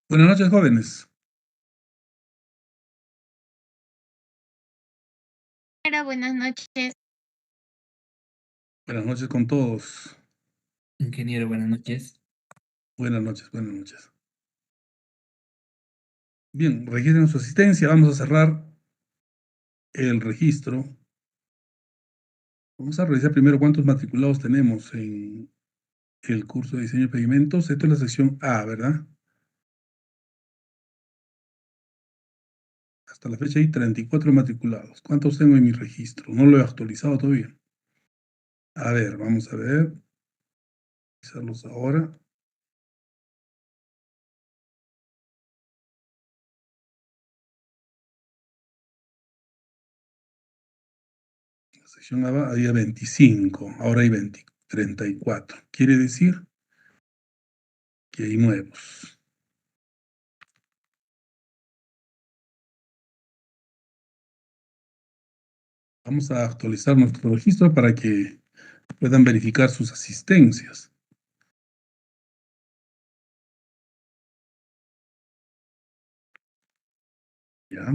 Buenas noches, jóvenes. Buenas noches. Buenas noches con todos. Ingeniero, buenas noches. Buenas noches, buenas noches. Bien, registren su asistencia. Vamos a cerrar el registro. Vamos a revisar primero cuántos matriculados tenemos en el curso de diseño de pigmentos. Esto es la sección A, ¿verdad? Hasta la fecha hay 34 matriculados. ¿Cuántos tengo en mi registro? No lo he actualizado todavía. A ver, vamos a ver. Revisarlos ahora. La sección A había 25, ahora hay 20. 34. Quiere decir que hay nuevos. Vamos a actualizar nuestro registro para que puedan verificar sus asistencias. ¿Ya?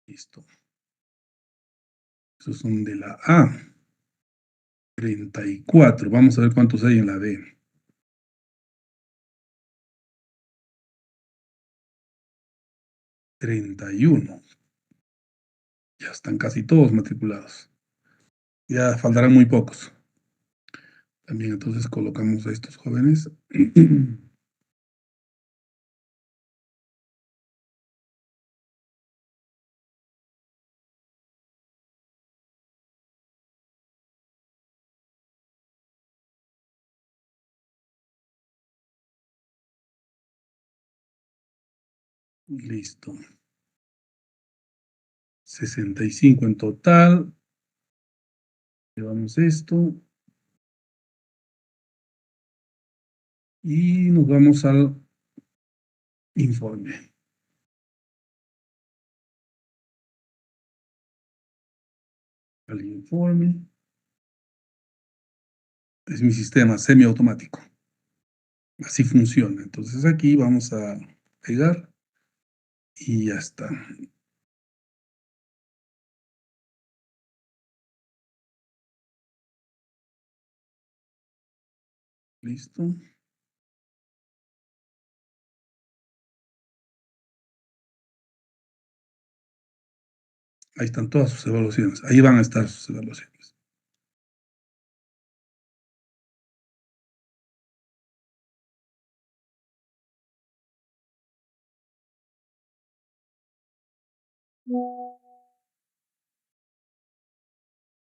Listo. Esos son de la A. 34. Vamos a ver cuántos hay en la B. 31. Ya están casi todos matriculados. Ya faltarán muy pocos. También entonces colocamos a estos jóvenes. Listo. 65 en total. Llevamos esto. Y nos vamos al informe. Al informe. Es mi sistema semiautomático. Así funciona. Entonces aquí vamos a pegar y ya está. Listo. Ahí están todas sus evaluaciones. Ahí van a estar sus evaluaciones.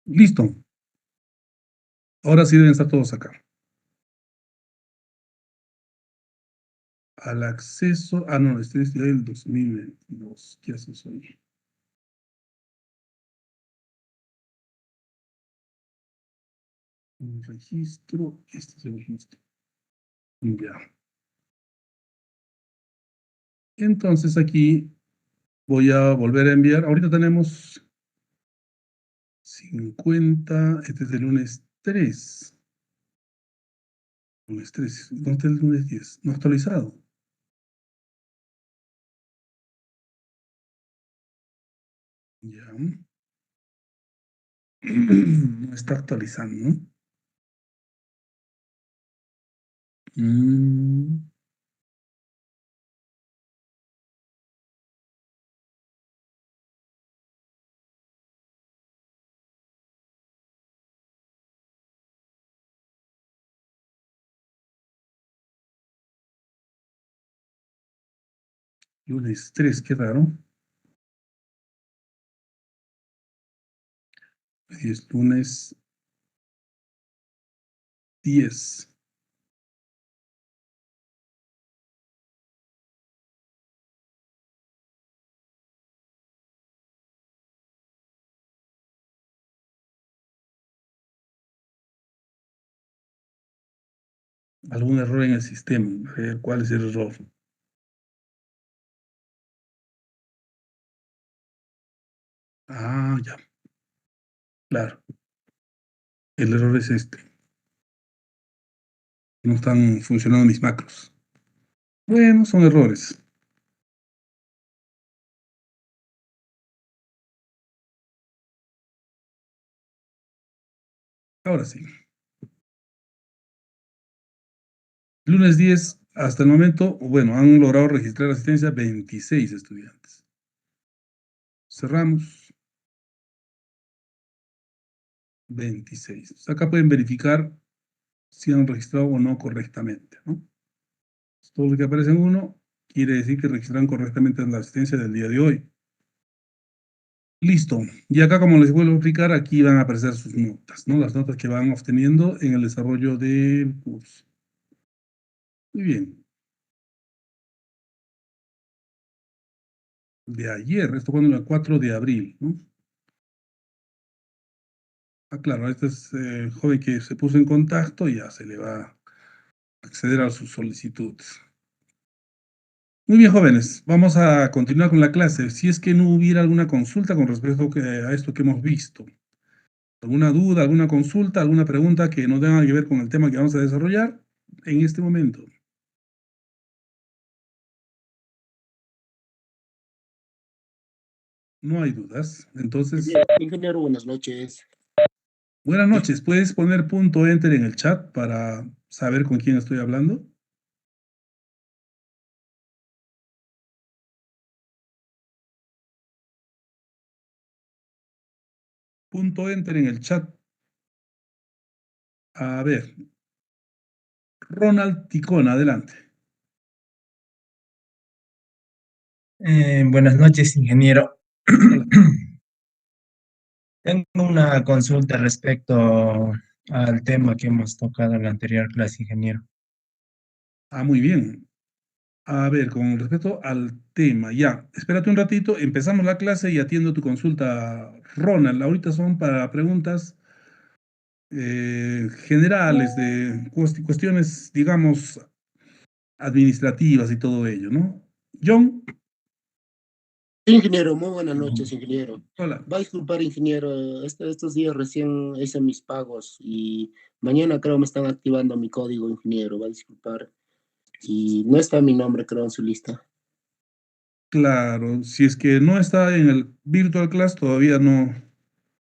Listo. Ahora sí deben estar todos acá. Al acceso. Ah, no, este es del 2022. ¿Qué haces hoy? Un registro. Este es el registro. Ya. Entonces aquí voy a volver a enviar. Ahorita tenemos 50. Este es el lunes 3. Lunes 3. ¿Dónde está el lunes 10? No actualizado. Ya. No está actualizando, ¿no? Lunes 3, qué raro. Y es lunes 10. Algún error en el sistema. A ver, ¿cuál es el error? Ah, ya. Claro. El error es este. No están funcionando mis macros. Bueno, son errores. Ahora sí. Lunes 10, hasta el momento, bueno, han logrado registrar asistencia 26 estudiantes. Cerramos. 26. Acá pueden verificar si han registrado o no correctamente, ¿no? Todo lo que aparece en 1 quiere decir que registraron correctamente la asistencia del día de hoy. Listo. Y acá, como les vuelvo a explicar, aquí van a aparecer sus notas, ¿no? Las notas que van obteniendo en el desarrollo del curso. Muy bien. de ayer, esto cuando el 4 de abril, ¿no? Ah, claro, este es el joven que se puso en contacto y ya se le va a acceder a sus solicitudes. Muy bien, jóvenes, vamos a continuar con la clase. Si es que no hubiera alguna consulta con respecto a esto que hemos visto, alguna duda, alguna consulta, alguna pregunta que no tenga que ver con el tema que vamos a desarrollar en este momento. No hay dudas. Entonces, Ingeniero, buenas noches. buenas noches. ¿Puedes poner punto enter en el chat para saber con quién estoy hablando? Punto enter en el chat. A ver. Ronald Ticona, adelante. Buenas noches, ingeniero. Hola. Tengo una consulta respecto al tema que hemos tocado en la anterior clase, ingeniero. Ah, muy bien. A ver, con respecto al tema, ya, espérate un ratito, empezamos la clase y atiendo tu consulta, Ronald. Ahorita son para preguntas generales de cuestiones, digamos, administrativas y todo ello, ¿no? John, Ingeniero, muy buenas noches, ingeniero. hola. Va a disculpar, ingeniero, estos días recién hice mis pagos y mañana creo me están activando mi código, ingeniero, va a disculpar. Y no está mi nombre, creo, en su lista. Claro, si es que no está en el Virtual Class, todavía no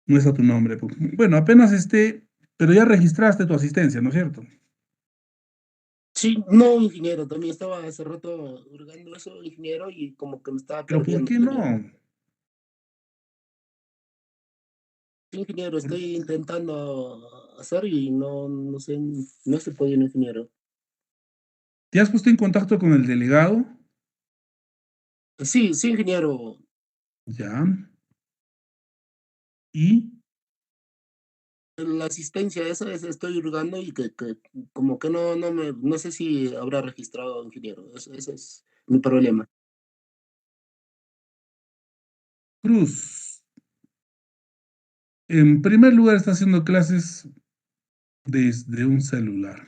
está tu nombre. Bueno, apenas esté, pero ya registraste tu asistencia, ¿no es cierto? Sí, no, ingeniero, también estaba hace rato hurgando eso, ingeniero, y como que me estaba Pero ¿por perdiendo, qué ingeniero. no? Sí, ingeniero, estoy intentando hacer y no sé, no se puede, ingeniero. ¿Te has puesto en contacto con el delegado? Sí, ingeniero. Ya. ¿Y? La asistencia esa estoy hurgando y que como que no sé si habrá registrado, ingeniero. Ese es mi problema. Cruz, en primer lugar está haciendo clases desde un celular.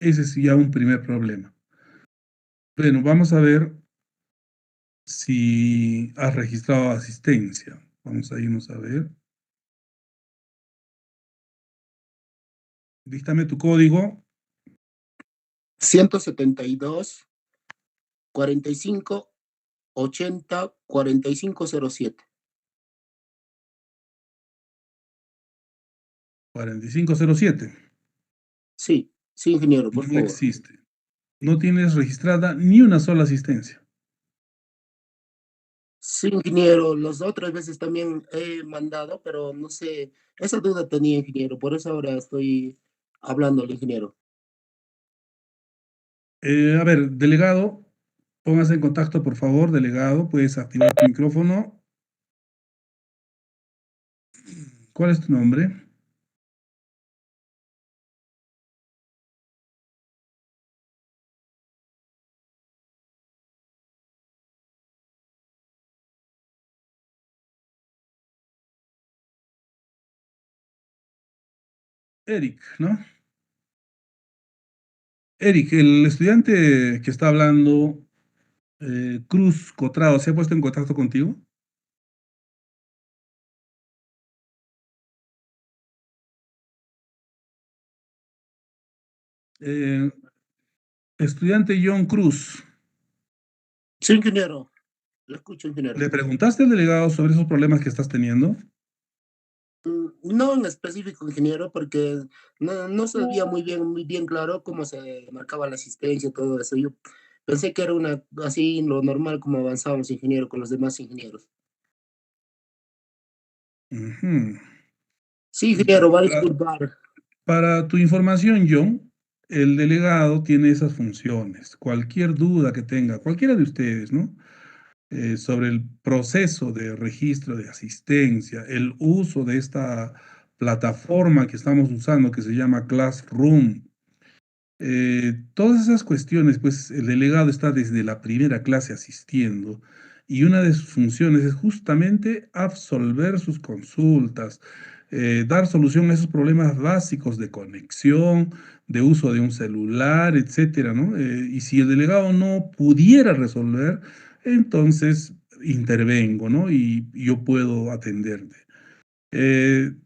Ese es ya un primer problema. Bueno, vamos a ver si has registrado asistencia. Vamos a irnos a ver. Díctame tu código. 172 45 80 4507. 4507. Sí, ingeniero, por No favor. existe. No tienes registrada ni una sola asistencia. Sí, ingeniero, las otras veces también he mandado, pero no sé, esa duda tenía, ingeniero, por eso ahora estoy hablando al ingeniero. A ver, delegado, póngase en contacto, por favor, delegado. Puedes activar tu micrófono. ¿Cuál es tu nombre? Eric, ¿no? Eric, el estudiante que está hablando, Cruz Cotrado, ¿se ha puesto en contacto contigo? Eh, estudiante John Cruz, Sí, ingeniero, lo escucho, ingeniero. ¿le preguntaste al delegado sobre esos problemas que estás teniendo? No en específico, ingeniero, porque no sabía muy bien claro cómo se marcaba la asistencia, todo eso. Yo pensé que era así lo normal como avanzábamos, ingeniero, con los demás ingenieros. Ujú. Sí, Ya, ingeniero, va a disculpar. para tu información, John, el delegado tiene esas funciones. Cualquier duda que tenga, cualquiera de ustedes, ¿no? Sobre el proceso de registro de asistencia, el uso de esta plataforma que estamos usando que se llama Classroom. Todas esas cuestiones, pues el delegado está desde la primera clase asistiendo y una de sus funciones es justamente absolver sus consultas, dar solución a esos problemas básicos de conexión, de uso de un celular, etcétera, ¿no? Y si el delegado no pudiera resolver, entonces intervengo, ¿no? Y yo puedo atenderte.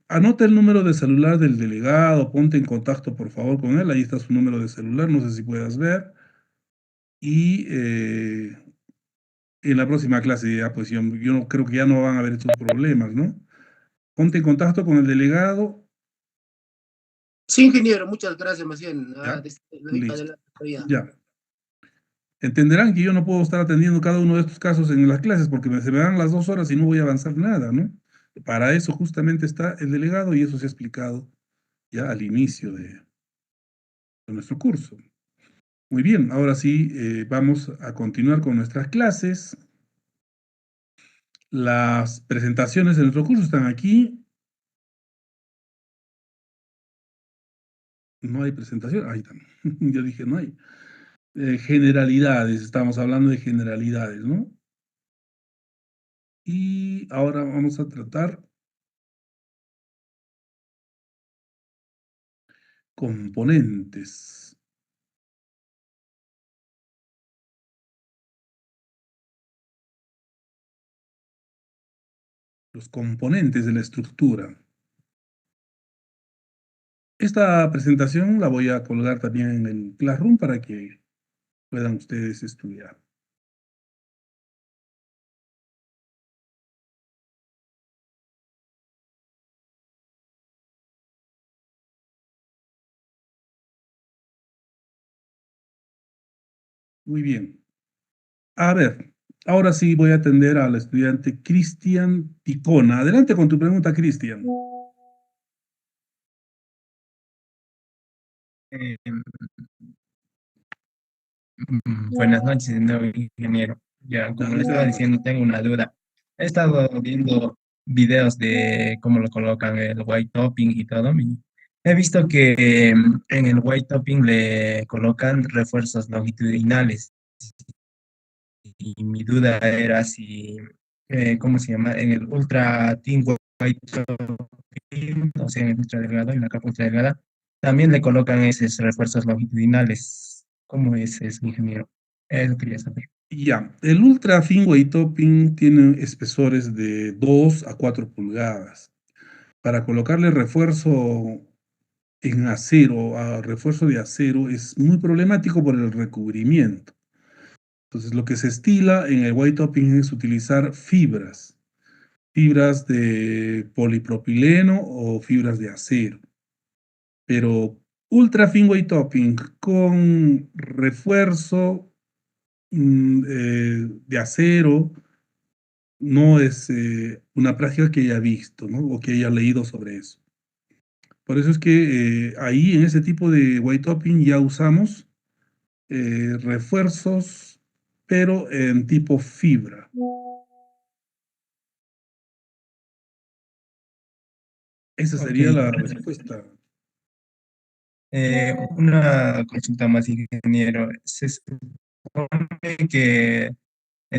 Anota el número de celular del delegado, ponte en contacto por favor con él, ahí está su número de celular, no sé si puedas ver. Y en la próxima clase ya, pues yo no creo que ya no van a haber estos problemas, ¿no? Ponte en contacto con el delegado, Sí, ingeniero, muchas gracias, más bien. ¿ya? De ahí para Listo, adelante todavía. ya. Entenderán que yo no puedo estar atendiendo cada uno de estos casos en las clases porque se me dan las 2 horas y no voy a avanzar nada, ¿no? Para eso justamente está el delegado y eso se ha explicado ya al inicio de nuestro curso. Muy bien, ahora sí vamos a continuar con nuestras clases. Las presentaciones de nuestro curso están aquí. No hay presentación, ahí están. Yo dije no hay. Generalidades, estamos hablando de generalidades, ¿no? Y ahora vamos a tratar componentes. Los componentes de la estructura. Esta presentación la voy a colgar también en el Classroom para que puedan ustedes estudiar. Muy bien. A ver, ahora sí voy a atender al estudiante Cristian Ticona. Adelante con tu pregunta, Cristian. Eh, Buenas noches, de nuevo, ingeniero. Ya, como le estaba diciendo, tengo una duda. He estado viendo videos de cómo lo colocan el white topping y todo. Y he visto que en el white topping le colocan refuerzos longitudinales. Y mi duda era si, ¿cómo se llama? En el ultra thin white topping, o sea, en el ultra delgado, en la capa ultra delgada, también le colocan esos refuerzos longitudinales. ¿Cómo es eso, ingeniero? Eso quería saber. Ya, el Ultra Thin Weight Topping tiene espesores de 2 a 4 pulgadas. Para colocarle refuerzo en acero, a refuerzo de acero, es muy problemático por el recubrimiento. Entonces, lo que se estila en el white topping es utilizar fibras de polipropileno o fibras de acero. Pero ultra thin weight topping con refuerzo de acero no es una práctica que haya visto, ¿no? O que haya leído sobre eso. Por eso es que ahí en ese tipo de white topping ya usamos refuerzos, pero en tipo fibra. Esa Ok, sería la respuesta. una consulta más, ingeniero. Se supone que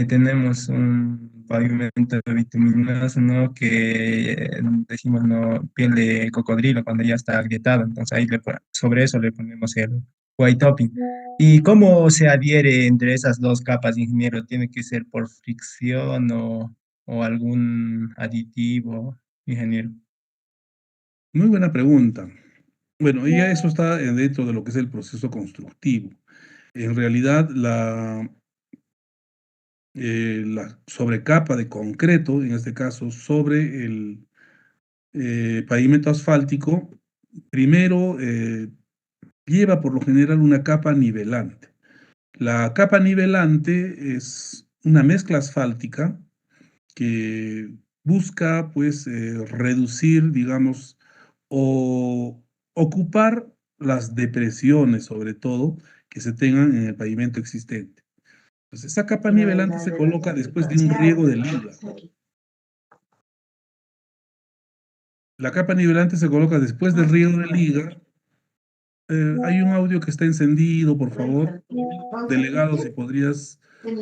tenemos un pavimento bituminoso, ¿no? Que decimos, ¿no? Piel de cocodrilo cuando ya está agrietado. Entonces ahí sobre eso le ponemos el white topping. ¿Y cómo se adhiere entre esas dos capas, ingeniero? ¿Tiene que ser por fricción o algún aditivo, ingeniero? Muy buena pregunta. Bueno, ya eso está dentro de lo que es el proceso constructivo. En realidad, la sobrecapa de concreto, en este caso sobre el pavimento asfáltico, primero lleva por lo general una capa nivelante. La capa nivelante es una mezcla asfáltica que busca pues reducir, digamos, o ocupar las depresiones, sobre todo, que se tengan en el pavimento existente. Entonces, esa capa nivelante se coloca después de un riego de liga. La capa nivelante se coloca después del riego de liga Hay un audio que está encendido, por favor. Delegado, si podrías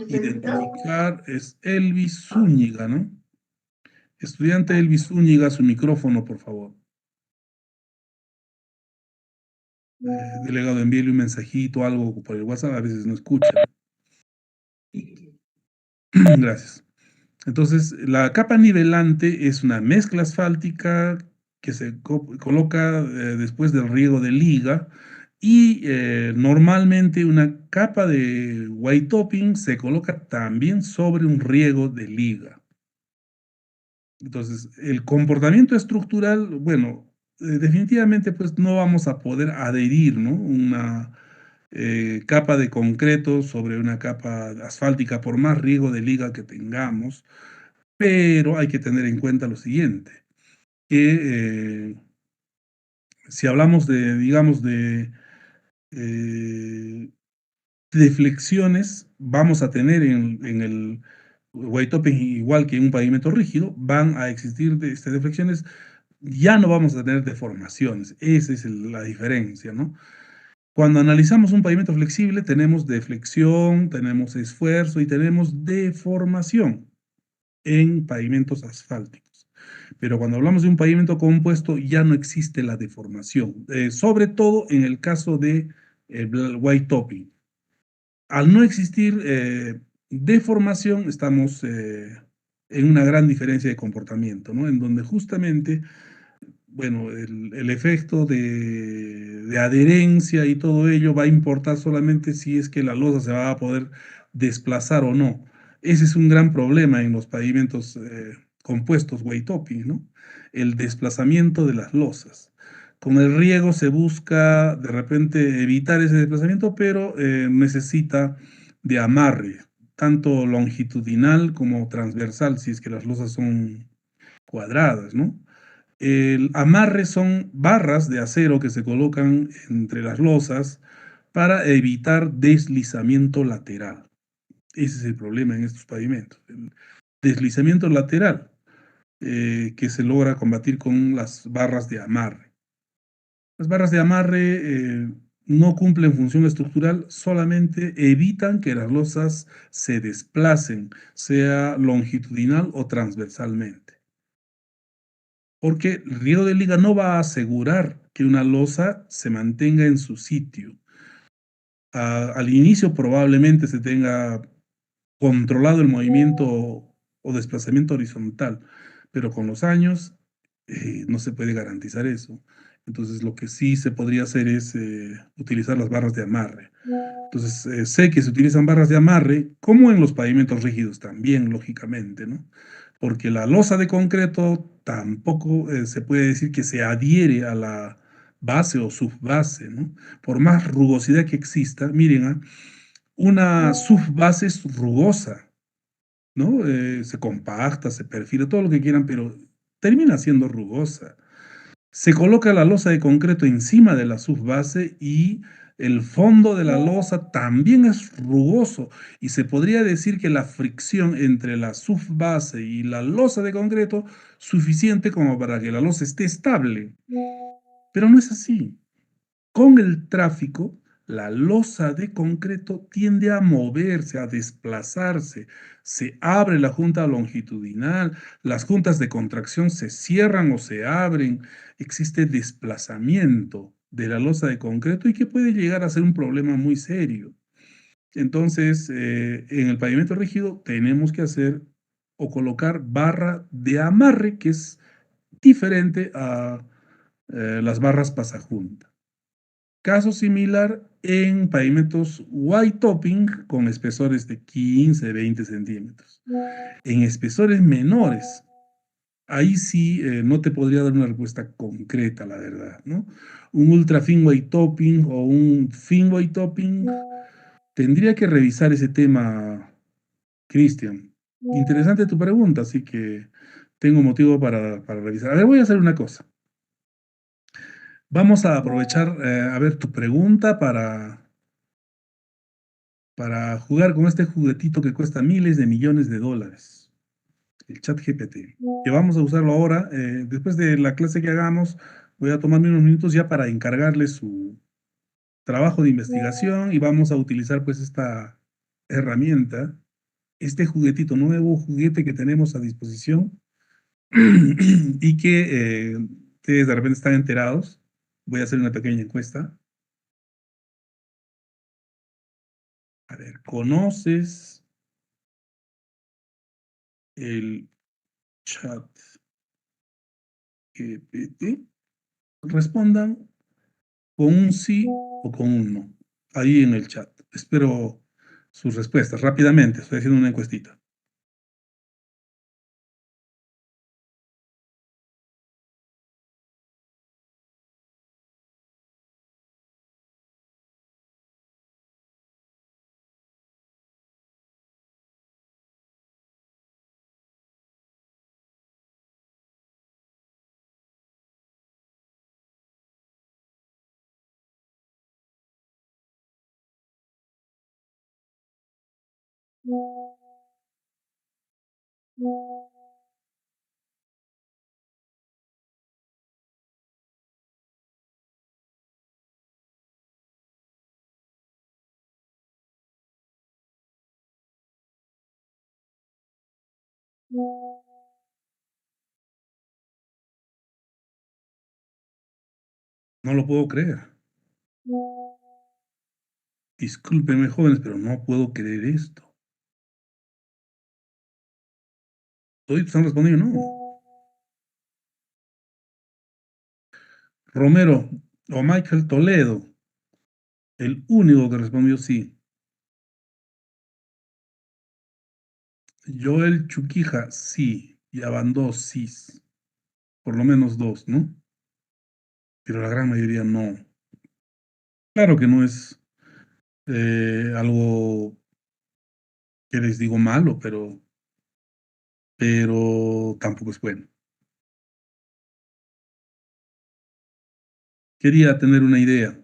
identificar, es Elvis Zúñiga, ¿no? Estudiante Elvis Zúñiga, su micrófono, por favor. Delegado, envíele un mensajito, algo por el WhatsApp, a veces no escucha. Gracias. Entonces, la capa nivelante es una mezcla asfáltica que se coloca después del riego de liga y normalmente una capa de white topping se coloca también sobre un riego de liga. Entonces, el comportamiento estructural, bueno, definitivamente pues no vamos a poder adherir, ¿no? Una capa de concreto sobre una capa asfáltica por más riego de liga que tengamos, pero hay que tener en cuenta lo siguiente, que si hablamos de, digamos, eh, de flexiones, vamos a tener en el white topping, igual que en un pavimento rígido, van a existir deflexiones, ya no vamos a tener deformaciones. Esa es la diferencia, ¿no? Cuando analizamos un pavimento flexible, tenemos deflexión, tenemos esfuerzo y tenemos deformación en pavimentos asfálticos. Pero cuando hablamos de un pavimento compuesto, ya no existe la deformación, sobre todo en el caso de white topping. Al no existir deformación, estamos en una gran diferencia de comportamiento, ¿no? En donde justamente, bueno, el efecto de adherencia y todo ello va a importar solamente si es que la losa se va a poder desplazar o no. Ese es un gran problema en los pavimentos compuestos white topping, ¿no? El desplazamiento de las losas. Con el riego se busca de repente evitar ese desplazamiento, pero necesita de amarre, tanto longitudinal como transversal, si es que las losas son cuadradas, ¿no? El amarre son barras de acero que se colocan entre las losas para evitar deslizamiento lateral. Ese es el problema en estos pavimentos. El deslizamiento lateral que se logra combatir con las barras de amarre. Las barras de amarre no cumplen función estructural, solamente evitan que las losas se desplacen, sea longitudinal o transversalmente. Porque el riego de liga no va a asegurar que una losa se mantenga en su sitio. Al inicio probablemente se tenga controlado el movimiento o desplazamiento horizontal, pero con los años no se puede garantizar eso. Entonces lo que sí se podría hacer es utilizar las barras de amarre. Entonces sé que se utilizan barras de amarre, como en los pavimentos rígidos también, lógicamente, ¿no? Porque la losa de concreto tampoco se puede decir que se adhiere a la base o subbase, ¿no? Por más rugosidad que exista, miren, una subbase es rugosa, ¿no? Se compacta, se perfila, todo lo que quieran, pero termina siendo rugosa. Se coloca la losa de concreto encima de la subbase y el fondo de la losa también es rugoso y se podría decir que la fricción entre la subbase y la losa de concreto suficiente como para que la losa esté estable. Pero no es así. Con el tráfico, la losa de concreto tiende a moverse, a desplazarse. Se abre la junta longitudinal, las juntas de contracción se cierran o se abren. Existe desplazamiento de la losa de concreto y que puede llegar a ser un problema muy serio. Entonces, en el pavimento rígido tenemos que hacer o colocar barra de amarre, que es diferente a las barras pasajunta. Caso similar en pavimentos white topping con espesores de 15, 20 centímetros. En espesores menores, ahí sí no te podría dar una respuesta concreta, la verdad, ¿no? Un ultra fin white topping o un fin white topping, tendría que revisar ese tema, Cristian. Interesante tu pregunta, así que tengo motivo para revisar. A ver, voy a hacer una cosa. Vamos a aprovechar, a ver, tu pregunta para jugar con este juguetito que cuesta miles de millones de dólares, el ChatGPT, que vamos a usarlo ahora. Después de la clase que hagamos, voy a tomarme unos minutos ya para encargarle su trabajo de investigación y vamos a utilizar pues esta herramienta, este juguetito, nuevo juguete que tenemos a disposición y que ustedes de repente están enterados. Voy a hacer una pequeña encuesta. A ver, ¿conoces el chat GPT? Respondan con un sí o con un no, ahí en el chat. Espero sus respuestas rápidamente. Estoy haciendo una encuestita. No lo puedo creer. Discúlpenme, jóvenes, pero no puedo creer esto. ¿Todos están respondiendo? No. Romero o Michael Toledo, el único que respondió sí. Joel Chuquija, sí. Y Abandó, sí. Por lo menos dos, ¿no? Pero la gran mayoría no. Claro que no es algo que les digo malo, pero tampoco es bueno. Quería tener una idea,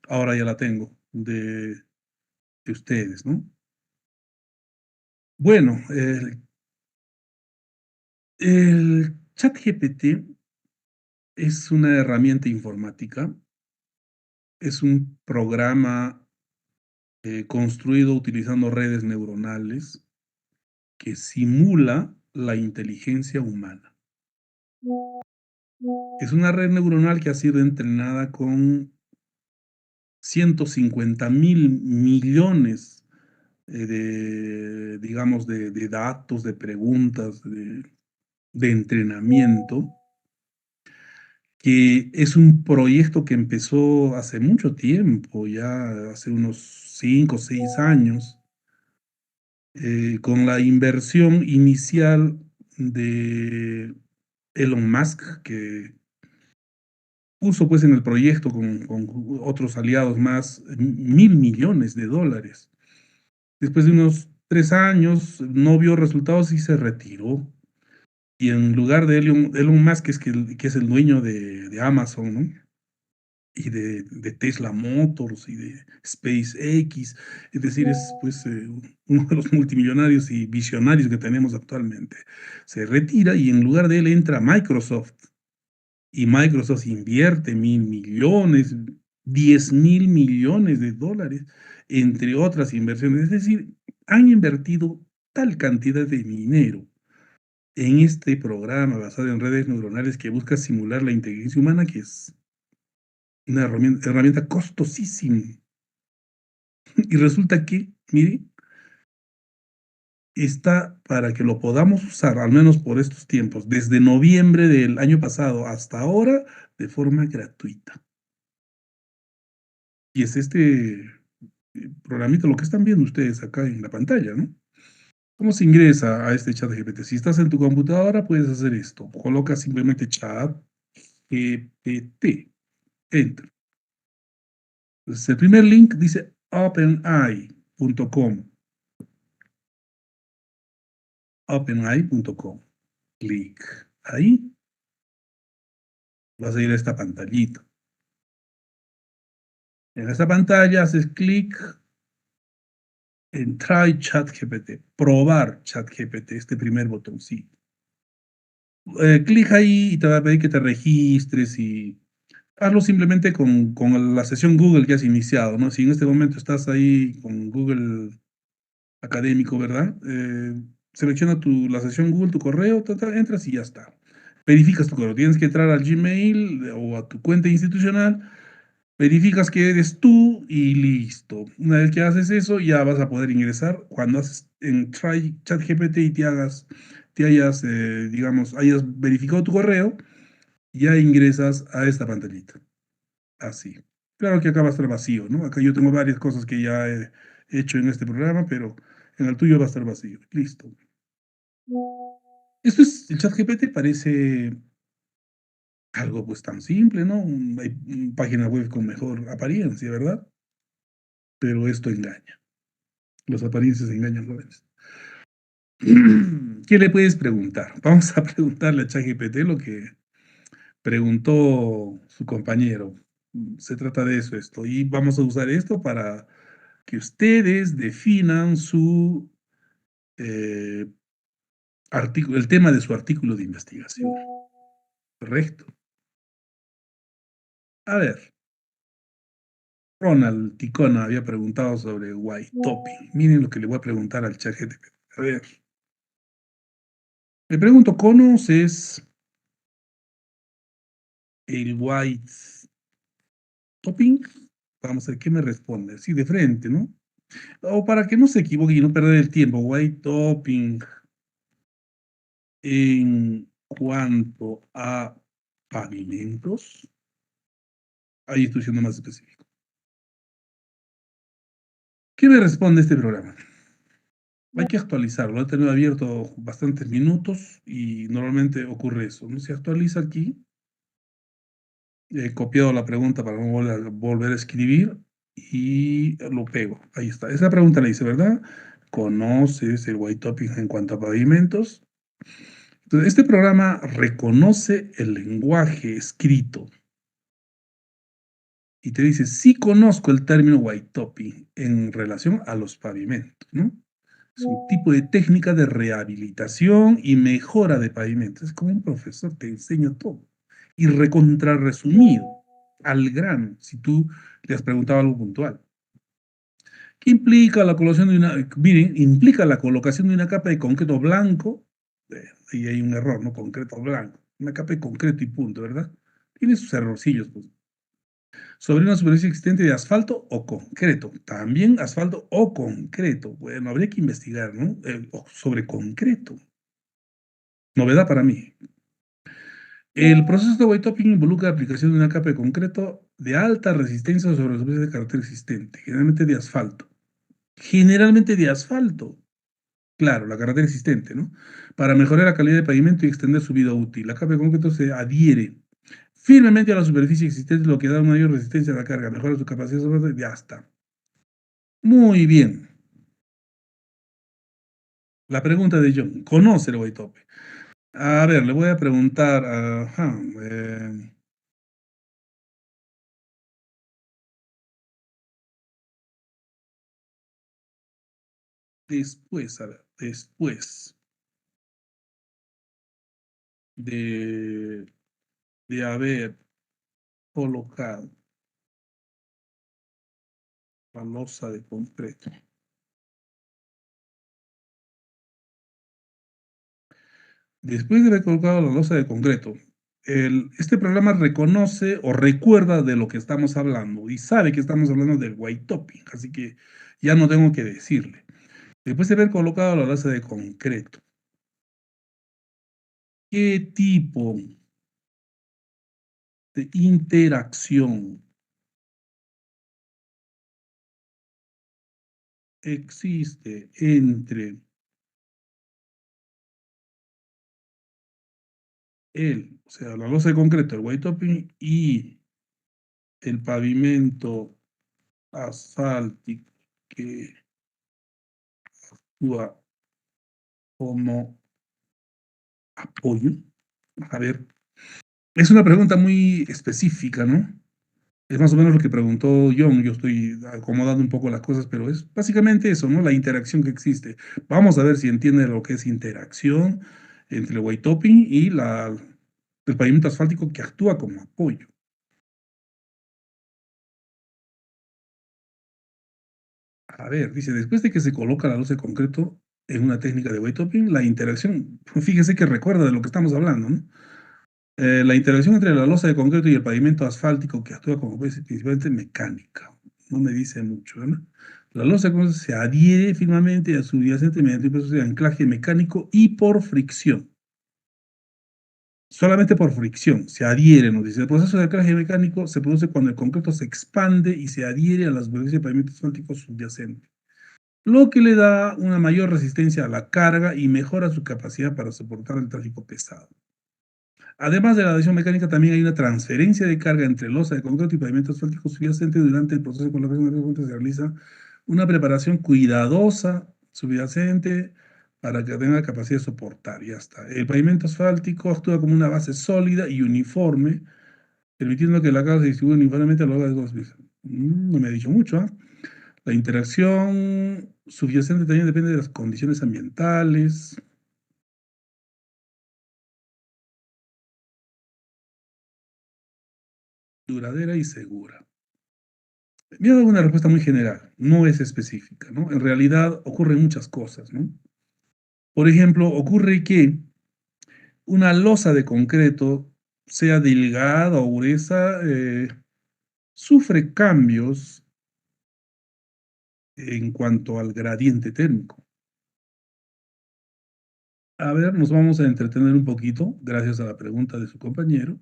ahora ya la tengo, de ustedes, ¿no? Bueno, el ChatGPT es una herramienta informática, es un programa construido utilizando redes neuronales que simula la inteligencia humana. Es una red neuronal que ha sido entrenada con 150.000 millones digamos, de datos, de preguntas, de entrenamiento, que es un proyecto que empezó hace mucho tiempo, ya hace unos 5 o 6 años, con la inversión inicial de Elon Musk, que puso pues en el proyecto con otros aliados más 1.000 millones de dólares. Después de unos 3 años no vio resultados y se retiró. Y en lugar de Elon Musk, que es el dueño de Amazon, ¿no? Y de Tesla Motors y de SpaceX, es decir, es pues uno de los multimillonarios y visionarios que tenemos actualmente. Se retira y en lugar de él entra Microsoft. Y Microsoft invierte 1.000 millones, 10.000 millones de dólares, entre otras inversiones. Es decir, han invertido tal cantidad de dinero en este programa basado en redes neuronales que busca simular la inteligencia humana, que es una herramienta costosísima. Y resulta que, mire, está para que lo podamos usar, al menos por estos tiempos, desde noviembre del año pasado hasta ahora, de forma gratuita. Y es este programita, lo que están viendo ustedes acá en la pantalla, ¿no? ¿Cómo se ingresa a este chat GPT? Si estás en tu computadora, puedes hacer esto. Coloca simplemente chat GPT. Enter. Entonces, el primer link dice openai.com. Openai.com. Clic ahí. Vas a ir a esta pantallita. En esta pantalla haces clic en Try ChatGPT, probar ChatGPT, este primer botoncito. Clic ahí y te va a pedir que te registres y hazlo simplemente con la sesión Google que has iniciado, ¿no? Si en este momento estás ahí con Google Académico, ¿verdad? Selecciona la sesión Google, tu correo, entras y ya está. Verificas tu correo. Tienes que entrar al Gmail o a tu cuenta institucional, verificas que eres tú y listo. Una vez que haces eso, ya vas a poder ingresar. Cuando haces en Try ChatGPT y te hayas, digamos, hayas verificado tu correo, ya ingresas a esta pantallita. Así. Claro que acá va a estar vacío, ¿no? Acá yo tengo varias cosas que ya he hecho en este programa, pero en el tuyo va a estar vacío. Listo. El chat GPT parece algo pues tan simple, ¿no? Hay página web con mejor apariencia, ¿verdad? Pero esto engaña. Las apariencias engañan, jóvenes. ¿Qué le puedes preguntar? Vamos a preguntarle a ChatGPT lo que preguntó su compañero. Se trata de eso, esto. Y vamos a usar esto para que ustedes definan eh, el tema de su artículo de investigación. ¿Correcto? A ver, Ronald Ticona había preguntado sobre white topping. Miren lo que le voy a preguntar al chat GPT. A ver. Le pregunto, ¿conoces el white topping? Vamos a ver qué me responde. Así de frente, ¿no? O para que no se equivoque y no perder el tiempo. White topping en cuanto a pavimentos. Ahí estoy siendo más específico. ¿Qué me responde este programa? Hay que actualizarlo. He tenido abierto bastantes minutos y normalmente ocurre eso, ¿no? Se actualiza aquí. He copiado la pregunta para no volver a escribir y lo pego. Ahí está. Esa pregunta le hice, ¿verdad? ¿Conoces el white topping en cuanto a pavimentos? Entonces, este programa reconoce el lenguaje escrito y te dice, sí conozco el término white topping en relación a los pavimentos, ¿no? Es un tipo de técnica de rehabilitación y mejora de pavimentos. Es como un profesor te enseña todo. Y recontrarresumido, al grano, si tú le has preguntado algo puntual. ¿Qué implica la colocación de miren, implica la colocación de una capa de concreto blanco? Ahí hay un error, ¿no? Concreto blanco. Una capa de concreto y punto, ¿verdad? Tiene sus errorcillos, pues. Sobre una superficie existente de asfalto o concreto. También asfalto o concreto. Bueno, habría que investigar, ¿no? Sobre concreto. Novedad para mí. El proceso de white topping involucra la aplicación de una capa de concreto de alta resistencia sobre la superficie de carácter existente, generalmente de asfalto. Generalmente de asfalto. Claro, la carretera existente, ¿no? Para mejorar la calidad de pavimento y extender su vida útil. La capa de concreto se adhiere firmemente a la superficie existente, lo que da una mayor resistencia a la carga, mejora su capacidad de soporte, ya está. Muy bien. La pregunta de John, ¿conoce el white topping? A ver, le voy a preguntar, después, a ver, después de haber colocado la losa de concreto. Después de haber colocado la losa de concreto, este programa reconoce o recuerda de lo que estamos hablando y sabe que estamos hablando del white topping, así que ya no tengo que decirle. Después de haber colocado la losa de concreto, ¿qué tipo de interacción existe entre o sea, la losa de concreto, el white topping y el pavimento asfáltico que actúa como apoyo? A ver, es una pregunta muy específica, ¿no? Es más o menos lo que preguntó John. Yo estoy acomodando un poco las cosas, pero es básicamente eso, ¿no? La interacción que existe. Vamos a ver si entiende lo que es interacción entre el white topping y el pavimento asfáltico que actúa como apoyo. A ver, dice, después de que se coloca la losa de concreto en una técnica de weight topping, la interacción, fíjese que recuerda de lo que estamos hablando, ¿no? La interacción entre la losa de concreto y el pavimento asfáltico que actúa como base principalmente mecánica. No me dice mucho, ¿verdad? La losa de concreto se adhiere firmemente a su subyacente mediante un proceso de anclaje mecánico y por fricción. Solamente por fricción, se adhiere, nos dice. El proceso de anclaje mecánico se produce cuando el concreto se expande y se adhiere a las superficies de pavimento asfáltico subyacente, lo que le da una mayor resistencia a la carga y mejora su capacidad para soportar el tráfico pesado. Además de la adhesión mecánica, también hay una transferencia de carga entre losa de concreto y pavimento asfáltico subyacente. Durante el proceso de colocación de concreto se realiza una preparación cuidadosa subyacente para que tenga capacidad de soportar. Ya está. El pavimento asfáltico actúa como una base sólida y uniforme, permitiendo que la carga se distribuya uniformemente a lo largo de los pisos. No me ha dicho mucho, ¿ah? La interacción subyacente también depende de las condiciones ambientales. Duradera y segura. Me ha dado una respuesta muy general, no es específica, ¿no? En realidad ocurren muchas cosas, ¿no? Por ejemplo, ocurre que una losa de concreto, sea delgada o gruesa, sufre cambios en cuanto al gradiente térmico. A ver, nos vamos a entretener un poquito, gracias a la pregunta de su compañero,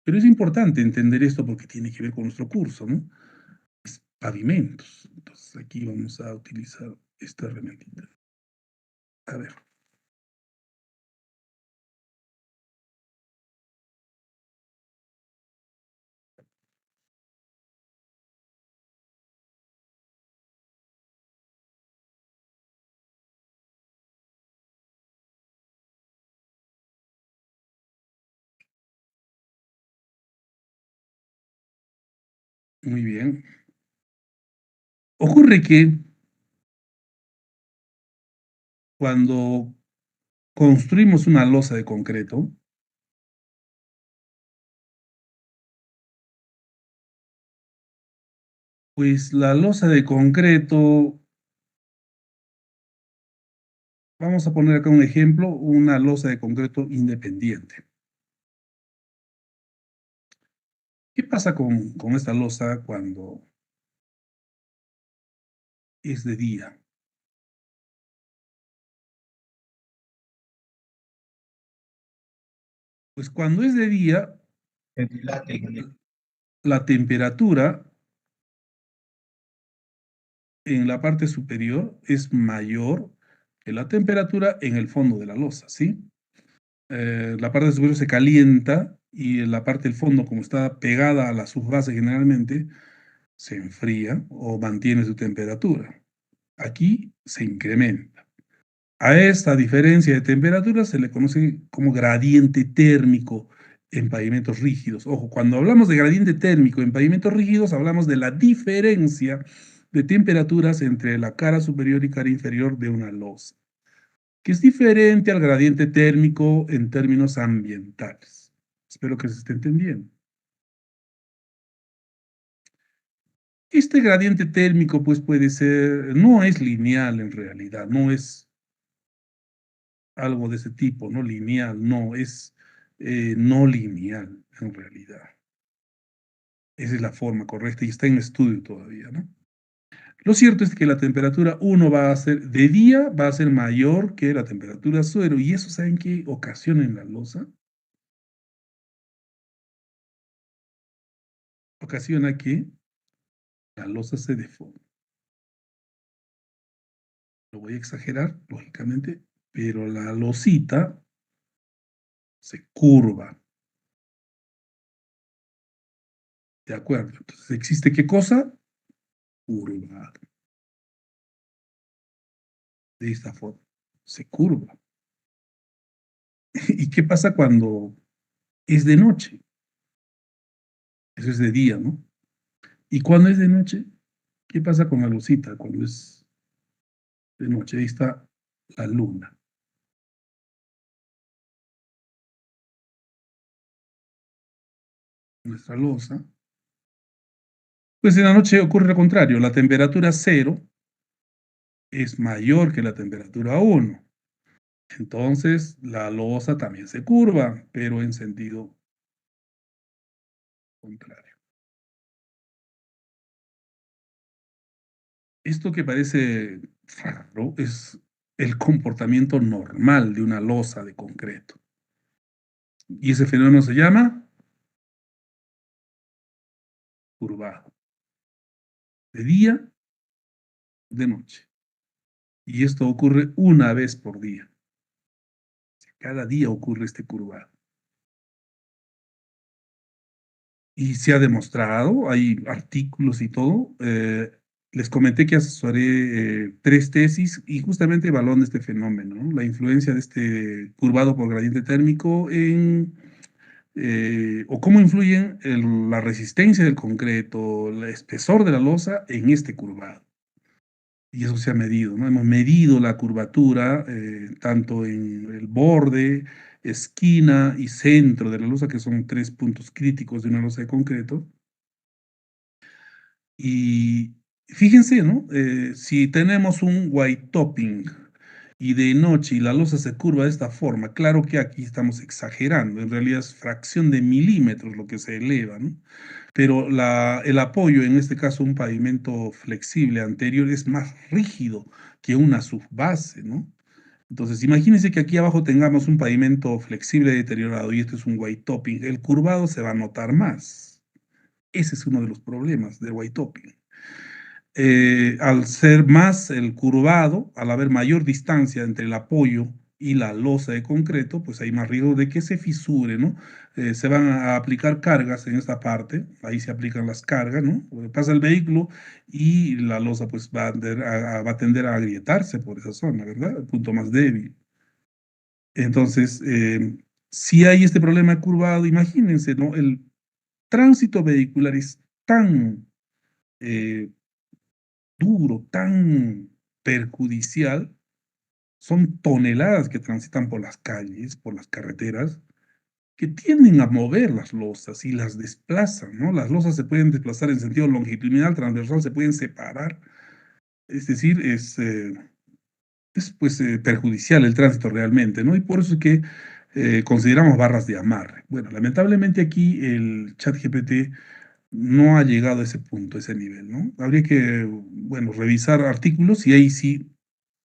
pero es importante entender esto porque tiene que ver con nuestro curso, ¿no? Pavimentos. Entonces aquí vamos a utilizar esta herramientita. A ver. Muy bien. Ocurre que cuando construimos una losa de concreto, pues la losa de concreto, vamos a poner acá un ejemplo, una losa de concreto independiente. ¿Qué pasa con esta losa cuando es de día? Pues cuando es de día, Se dilata, ingeniero. la temperatura en la parte superior es mayor que la temperatura en el fondo de la losa, ¿sí? La parte superior se calienta y en la parte del fondo, como está pegada a la subbase generalmente, se enfría o mantiene su temperatura. Aquí se incrementa. A esta diferencia de temperatura se le conoce como gradiente térmico en pavimentos rígidos. Ojo, cuando hablamos de gradiente térmico en pavimentos rígidos, hablamos de la diferencia de temperaturas entre la cara superior y cara inferior de una losa, que es diferente al gradiente térmico en términos ambientales. Espero que se esté entendiendo. Este gradiente térmico, pues puede ser, no es lineal en realidad, no es algo de ese tipo, no lineal, no, es no lineal en realidad. Esa es la forma correcta y está en estudio todavía, ¿no? Lo cierto es que la temperatura 1 va a ser, de día, va a ser mayor que la temperatura suelo, y eso, ¿saben qué ocasiona en la losa? Ocasiona que la losa se deforme. Lo voy a exagerar, lógicamente, pero la losita se curva. ¿De acuerdo? Entonces, ¿existe qué cosa? Curva. De esta forma. Se curva. ¿Y qué pasa cuando es de noche? Eso es de día, ¿no? ¿Y cuando es de noche? ¿Qué pasa con la losita cuando es de noche? Ahí está la luna. Nuestra losa, Pues en la noche ocurre lo contrario, la temperatura 0 es mayor que la temperatura 1. Entonces, la losa también se curva, pero en sentido contrario. Esto que parece raro es el comportamiento normal de una losa de concreto. Y ese fenómeno se llama curvado. De día, de noche. Y esto ocurre una vez por día. Cada día ocurre este curvado. Y se ha demostrado, hay artículos y todo. Les comenté que asesoré 3 tesis y justamente evaluando este fenómeno, ¿no? La influencia de este curvado por gradiente térmico en, o cómo influyen la resistencia del concreto, el espesor de la losa en este curvado. Y eso se ha medido, ¿no? Hemos medido la curvatura tanto en el borde, esquina y centro de la losa, que son 3 puntos críticos de una losa de concreto. Y fíjense, ¿no? Si tenemos un white topping y de noche y la losa se curva de esta forma, claro que aquí estamos exagerando, en realidad es fracción de milímetros lo que se eleva, ¿no? Pero el apoyo, en este caso un pavimento flexible anterior, es más rígido que una subbase, ¿no? Entonces, imagínense que aquí abajo tengamos un pavimento flexible deteriorado y esto es un white topping, el curvado se va a notar más. Ese es uno de los problemas del white topping. Al ser más el curvado, al haber mayor distancia entre el apoyo y la losa de concreto, pues hay más riesgo de que se fisure, ¿no? Se van a aplicar cargas en esta parte, ahí se aplican las cargas, ¿no? Pasa el vehículo y la losa pues va a tender a agrietarse por esa zona, ¿verdad? El punto más débil. Entonces, si hay este problema curvado, imagínense, ¿no? El tránsito vehicular es tan duro, tan perjudicial, son toneladas que transitan por las calles, por las carreteras, que tienden a mover las losas y las desplazan, ¿no? Las losas se pueden desplazar en sentido longitudinal, transversal, se pueden separar, es decir, es pues perjudicial el tránsito realmente, ¿no? Y por eso es que consideramos barras de amarre. Bueno, lamentablemente aquí el ChatGPT no ha llegado a ese punto, a ese nivel, ¿no? Habría que, bueno, revisar artículos y ahí sí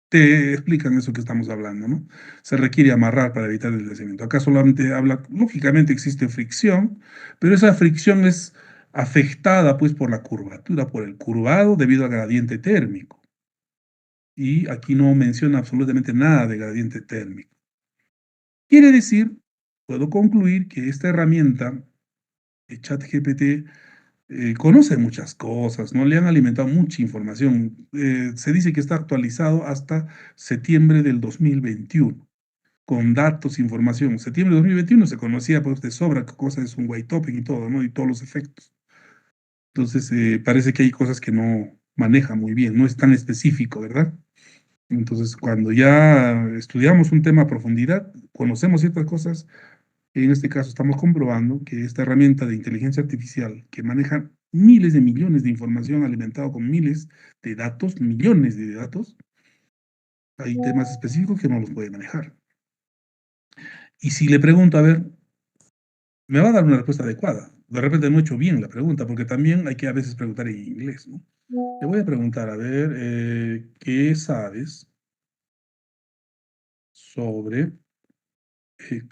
te explican eso que estamos hablando, ¿no? Se requiere amarrar para evitar el deslizamiento. Acá solamente habla, lógicamente existe fricción, pero esa fricción es afectada pues por la curvatura, por el curvado debido al gradiente térmico. Y aquí no menciona absolutamente nada de gradiente térmico. Quiere decir, puedo concluir que esta herramienta, el ChatGPT, conoce muchas cosas, ¿no? Le han alimentado mucha información. Se dice que está actualizado hasta septiembre del 2021, con datos, información. Septiembre del 2021 se conocía pues de sobra qué cosa es un white topping y todo, ¿no? Y todos los efectos. Entonces, parece que hay cosas que no maneja muy bien, no es tan específico, ¿verdad? Entonces, cuando ya estudiamos un tema a profundidad, conocemos ciertas cosas. En este caso estamos comprobando que esta herramienta de inteligencia artificial que maneja miles de millones de información alimentado con miles de datos, millones de datos, hay temas específicos que no los puede manejar. Y si le pregunto, a ver, me va a dar una respuesta adecuada. De repente no he hecho bien la pregunta, porque también hay que a veces preguntar en inglés, ¿no? Le voy a preguntar, a ver, ¿qué sabes sobre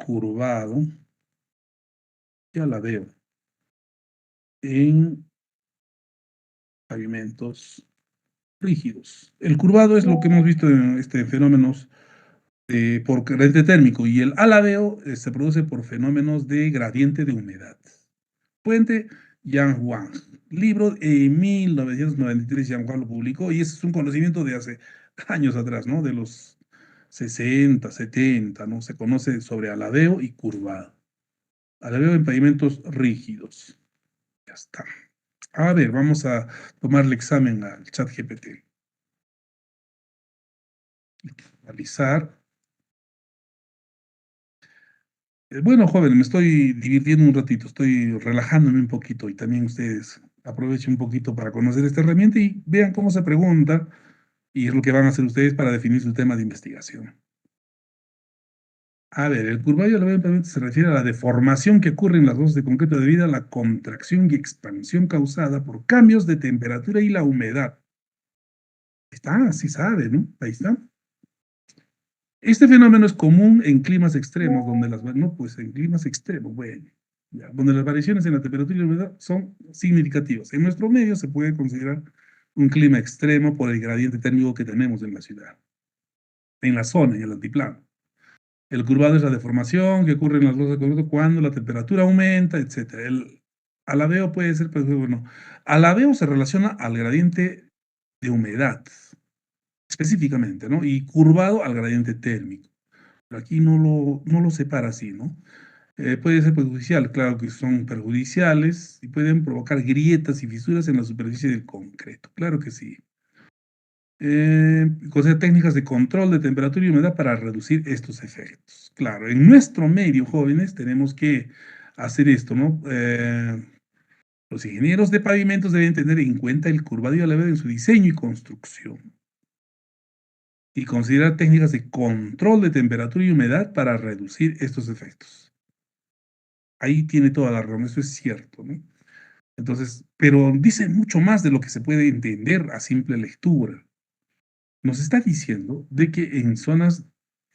curvado? Ya la veo. En pavimentos rígidos. El curvado es lo que hemos visto en fenómenos por gradiente térmico y el alabeo se produce por fenómenos de gradiente de humedad. Puente Yang Wang. Libro en 1993 Yang Wang lo publicó y ese es un conocimiento de hace años atrás, ¿no? De los 60, 70, ¿no? Se conoce sobre alabeo y curvado. Alabeo en pavimentos rígidos. Ya está. A ver, vamos a tomar el examen al ChatGPT. Realizar. Bueno, joven, me estoy divirtiendo un ratito, estoy relajándome un poquito y también ustedes aproveche un poquito para conocer esta herramienta y vean cómo se pregunta, y es lo que van a hacer ustedes para definir su tema de investigación. A ver, el curvadio de la se refiere a la deformación que ocurre en las losas de concreto debido a la contracción y expansión causada por cambios de temperatura y la humedad. Está, así sabe, ¿no? Ahí está. Este fenómeno es común en climas extremos, donde pues en climas extremos, bueno, ya, donde las variaciones en la temperatura y la humedad son significativas. En nuestro medio se puede considerar un clima extremo por el gradiente térmico que tenemos en la ciudad, en la zona, en el altiplano. El curvado es la deformación que ocurre en las losas de concreto cuando la temperatura aumenta, etc. El alabeo puede ser, pues, bueno, alabeo se relaciona al gradiente de humedad, específicamente, ¿no? Y curvado al gradiente térmico. Pero aquí no lo separa así, ¿no? Puede ser perjudicial, claro que son perjudiciales y pueden provocar grietas y fisuras en la superficie del concreto, claro que sí. Considera técnicas de control de temperatura y humedad para reducir estos efectos. Claro, en nuestro medio, jóvenes, tenemos que hacer esto, ¿no? Los ingenieros de pavimentos deben tener en cuenta el curvado y alabeo en su diseño y construcción. Y considerar técnicas de control de temperatura y humedad para reducir estos efectos. Ahí tiene toda la razón, eso es cierto, ¿no? Entonces, pero dice mucho más de lo que se puede entender a simple lectura. Nos está diciendo de que en zonas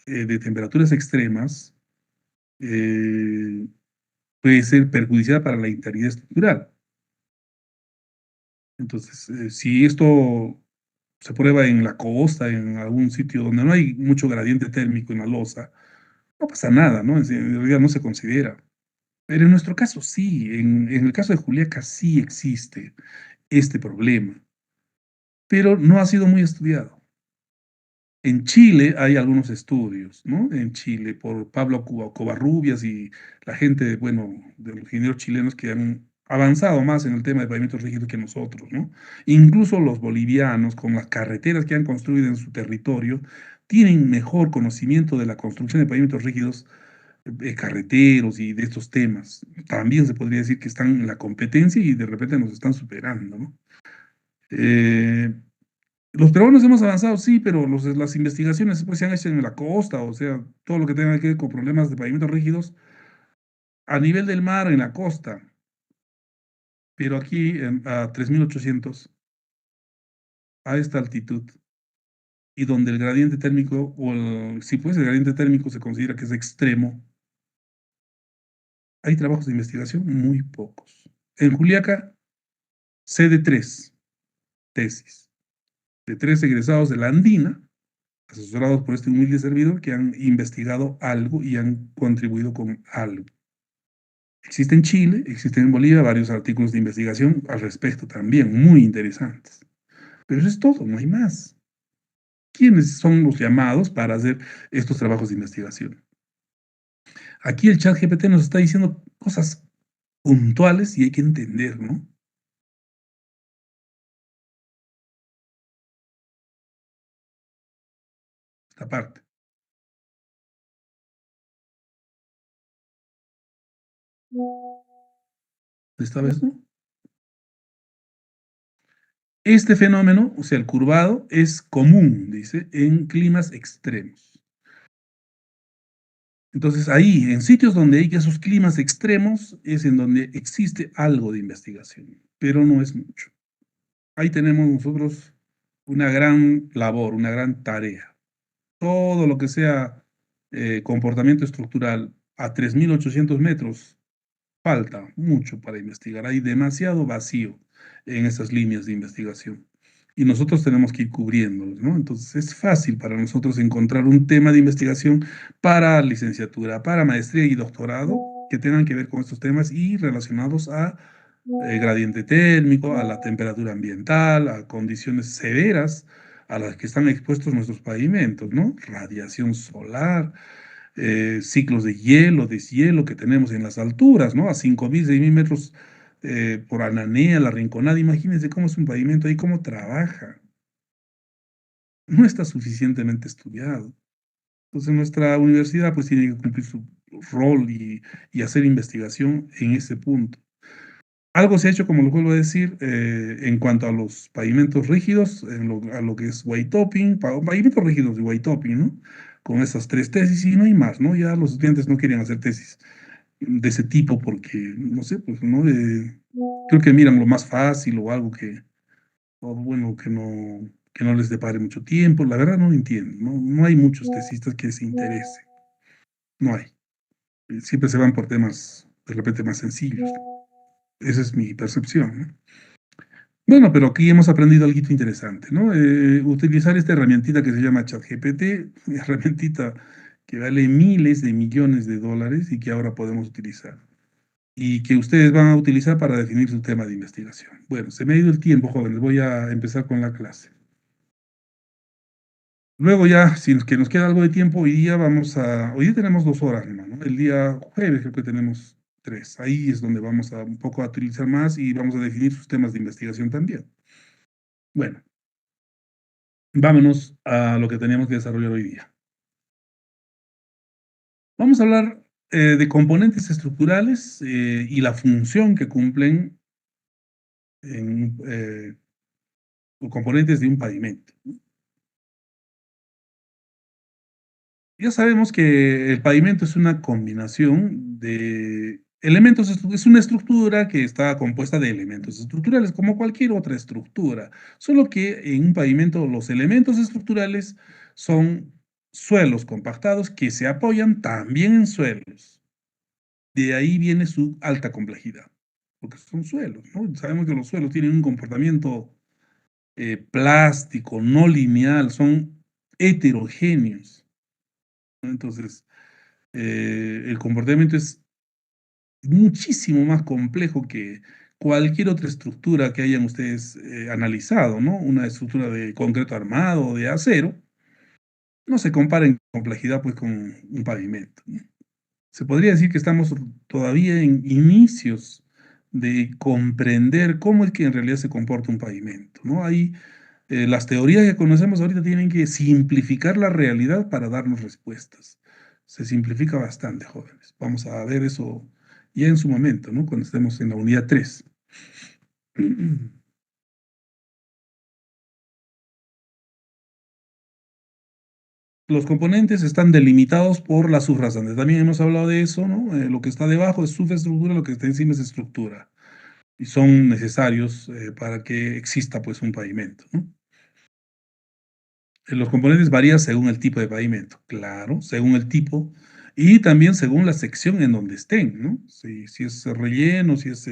de temperaturas extremas puede ser perjudicial para la integridad estructural. Entonces, si esto se prueba en la costa, en algún sitio donde no hay mucho gradiente térmico en la losa, no pasa nada, ¿no? En realidad no se considera. Pero en nuestro caso sí, en el caso de Juliaca sí existe este problema, pero no ha sido muy estudiado. En Chile hay algunos estudios, ¿no? En Chile, por Pablo Covarrubias y la gente, bueno, de los ingenieros chilenos que han avanzado más en el tema de pavimentos rígidos que nosotros, ¿no? Incluso los bolivianos, con las carreteras que han construido en su territorio, tienen mejor conocimiento de la construcción de pavimentos rígidos, carreteros y de estos temas. También se podría decir que están en la competencia y de repente nos están superando, ¿no? Los peruanos hemos avanzado, sí, pero las investigaciones pues, se han hecho en la costa, o sea, todo lo que tenga que ver con problemas de pavimentos rígidos a nivel del mar, en la costa. Pero aquí, a 3.800, a esta altitud, y donde el gradiente térmico, si pues el gradiente térmico se considera que es extremo, hay trabajos de investigación muy pocos. En Juliaca, sé de 3 tesis, de 3 egresados de la Andina, asesorados por este humilde servidor, que han investigado algo y han contribuido con algo. Existe en Chile, existen en Bolivia varios artículos de investigación al respecto también, muy interesantes. Pero eso es todo, no hay más. ¿Quiénes son los llamados para hacer estos trabajos de investigación? Aquí el chat GPT nos está diciendo cosas puntuales y hay que entender, ¿no? Esta parte. ¿Esta vez no? Este fenómeno, o sea, el curvado, es común, dice, en climas extremos. Entonces ahí, en sitios donde hay esos climas extremos, es en donde existe algo de investigación, pero no es mucho. Ahí tenemos nosotros una gran labor, una gran tarea. Todo lo que sea comportamiento estructural a 3.800 metros, falta mucho para investigar. Hay demasiado vacío en esas líneas de investigación. Y nosotros tenemos que ir cubriéndolos, ¿no? Entonces es fácil para nosotros encontrar un tema de investigación para licenciatura, para maestría y doctorado que tengan que ver con estos temas y relacionados a gradiente térmico, a la temperatura ambiental, a condiciones severas a las que están expuestos nuestros pavimentos, ¿no? Radiación solar, ciclos de hielo, deshielo que tenemos en las alturas, ¿no? A 5.000, 6.000 metros por Ananea, La Rinconada. Imagínense cómo es un pavimento ahí, cómo trabaja. No está suficientemente estudiado. Entonces nuestra universidad pues tiene que cumplir su rol y hacer investigación en ese punto. Algo se ha hecho, como lo vuelvo a decir, en cuanto a los pavimentos rígidos, a lo que es white topping, pavimentos rígidos de white topping, ¿no? Con esas 3 tesis y no hay más, ¿no? Ya los estudiantes no quieren hacer tesis de ese tipo porque, no sé, pues, ¿no? Creo que miran lo más fácil o algo o bueno, que no les depare mucho tiempo. La verdad no entiendo, ¿no? No hay muchos tesistas que se interesen. No hay. Siempre se van por temas de repente más sencillos. Esa es mi percepción, ¿no? Bueno, pero aquí hemos aprendido algo interesante, ¿no? Utilizar esta herramientita que se llama ChatGPT, una herramientita que vale miles de millones de dólares y que ahora podemos utilizar. Y que ustedes van a utilizar para definir su tema de investigación. Bueno, se me ha ido el tiempo, jóvenes. Voy a empezar con la clase. Luego ya, si es que nos queda algo de tiempo, hoy día tenemos 2 horas, ¿no? El día jueves creo que tenemos 3. Ahí es donde vamos a un poco a utilizar más y vamos a definir sus temas de investigación también. Bueno, vámonos a lo que teníamos que desarrollar hoy día. Vamos a hablar de componentes estructurales y la función que cumplen o componentes de un pavimento. Ya sabemos que el pavimento es una combinación de elementos, es una estructura que está compuesta de elementos estructurales, como cualquier otra estructura, solo que en un pavimento los elementos estructurales son suelos compactados que se apoyan también en suelos. De ahí viene su alta complejidad, porque son suelos, ¿no? Sabemos que los suelos tienen un comportamiento plástico, no lineal, son heterogéneos, ¿no? Entonces, el comportamiento es muchísimo más complejo que cualquier otra estructura que hayan ustedes analizado, ¿no? Una estructura de concreto armado o de acero, no se compara en complejidad pues con un pavimento, ¿no? Se podría decir que estamos todavía en inicios de comprender cómo es que en realidad se comporta un pavimento, ¿no? Ahí las teorías que conocemos ahorita tienen que simplificar la realidad para darnos respuestas. Se simplifica bastante, jóvenes. Vamos a ver eso ya en su momento, ¿no? Cuando estemos en la unidad 3. Los componentes están delimitados por las subrasantes. También hemos hablado de eso, ¿no? Lo que está debajo es subestructura, lo que está encima es estructura. Y son necesarios para que exista, pues, un pavimento, ¿no? Los componentes varían según el tipo de pavimento, claro, según el tipo y también según la sección en donde estén, ¿no? Si es relleno, si es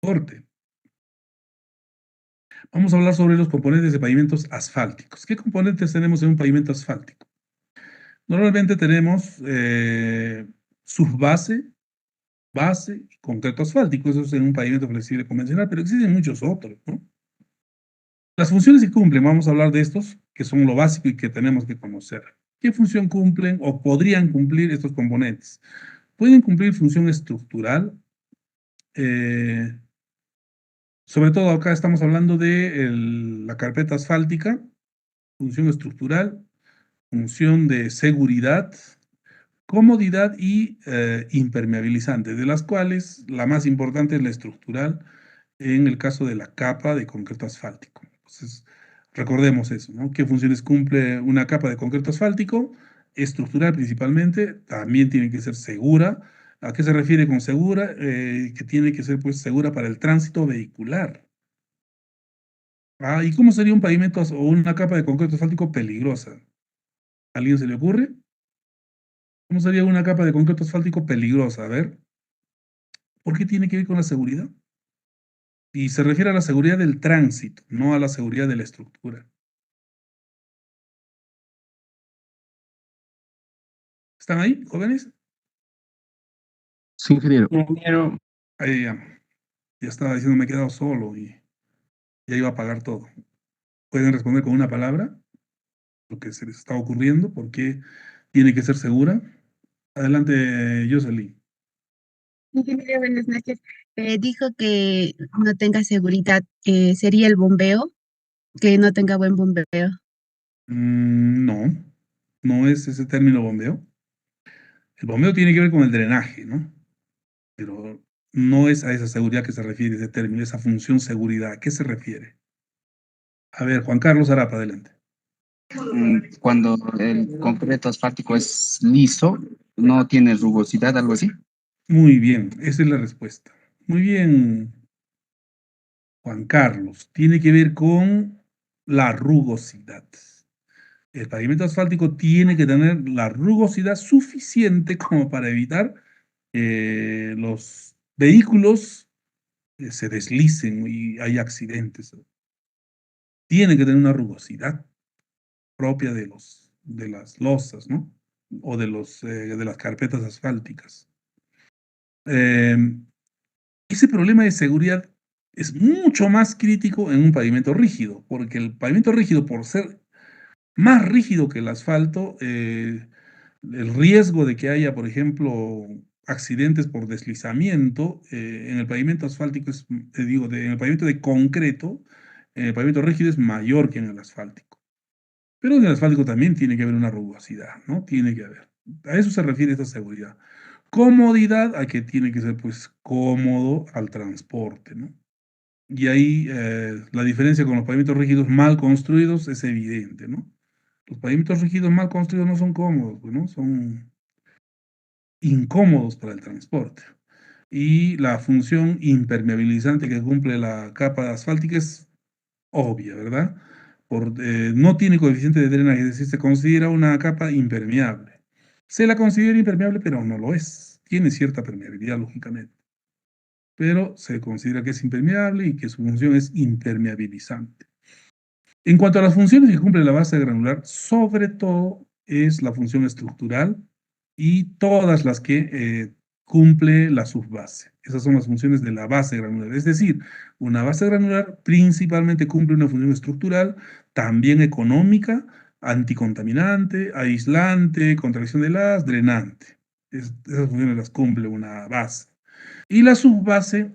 corte. Vamos a hablar sobre los componentes de pavimentos asfálticos. ¿Qué componentes tenemos en un pavimento asfáltico? Normalmente tenemos subbase, base y concreto asfáltico. Eso es en un pavimento flexible convencional, pero existen muchos otros, ¿no? Las funciones que cumplen, vamos a hablar de estos, que son lo básico y que tenemos que conocer. ¿Qué función cumplen o podrían cumplir estos componentes? Pueden cumplir función estructural. Sobre todo acá estamos hablando de la carpeta asfáltica, función estructural, función de seguridad, comodidad y impermeabilizante, de las cuales la más importante es la estructural en el caso de la capa de concreto asfáltico. Entonces, recordemos eso, ¿no? ¿Qué funciones cumple una capa de concreto asfáltico? Estructural principalmente, también tiene que ser segura. ¿A qué se refiere con segura? Que tiene que ser pues segura para el tránsito vehicular. ¿Y cómo sería un pavimento o una capa de concreto asfáltico peligrosa? ¿A alguien se le ocurre? ¿Cómo sería una capa de concreto asfáltico peligrosa? A ver, ¿por qué tiene que ver con la seguridad? Y se refiere a la seguridad del tránsito, no a la seguridad de la estructura. ¿Están ahí, jóvenes? Sí, ingeniero. Ahí ya estaba diciendo, me he quedado solo y ya iba a apagar todo. ¿Pueden responder con una palabra lo que se les está ocurriendo? ¿Por qué tiene que ser segura? Adelante, Jocelyn. Ingeniero, buenas noches. Dijo que no tenga seguridad, sería el bombeo, que no tenga buen bombeo. No, no es ese término bombeo. El bombeo tiene que ver con el drenaje, ¿no? Pero No es a esa seguridad que se refiere ese término, esa función seguridad. ¿A qué se refiere? A ver, Juan Carlos Arapa, adelante. Cuando el concreto asfáltico es liso, no tiene rugosidad, algo así. Muy bien, esa es la respuesta. Muy bien, Juan Carlos. Tiene que ver con la rugosidad. El pavimento asfáltico tiene que tener la rugosidad suficiente como para evitar que los vehículos se deslicen y hay accidentes. Tiene que tener una rugosidad propia de las losas, ¿no? O de las carpetas asfálticas. Ese problema de seguridad es mucho más crítico en un pavimento rígido, porque el pavimento rígido, por ser más rígido que el asfalto, el riesgo de que haya, por ejemplo, accidentes por deslizamiento en el pavimento asfáltico es, en el pavimento de concreto, en el pavimento rígido es mayor que en el asfáltico. Pero en el asfáltico también tiene que haber una rugosidad, ¿no? Tiene que haber. A eso se refiere esta seguridad. Comodidad, a que tiene que ser, pues, cómodo al transporte, ¿no? Y ahí la diferencia con los pavimentos rígidos mal construidos es evidente, ¿no? Los pavimentos rígidos mal construidos no son cómodos, pues, ¿no? Son incómodos para el transporte. Y la función impermeabilizante que cumple la capa asfáltica es obvia, ¿verdad? No tiene coeficiente de drenaje, es decir, se considera una capa impermeable. Se la considera impermeable, pero no lo es. Tiene cierta permeabilidad, lógicamente. Pero se considera que es impermeable y que su función es impermeabilizante. En cuanto a las funciones que cumple la base granular, sobre todo es la función estructural y todas las que cumple la subbase. Esas son las funciones de la base granular. Es decir, una base granular principalmente cumple una función estructural, también económica, anticontaminante, aislante, contracción de las, drenante. Esas funciones las cumple una base. Y la subbase,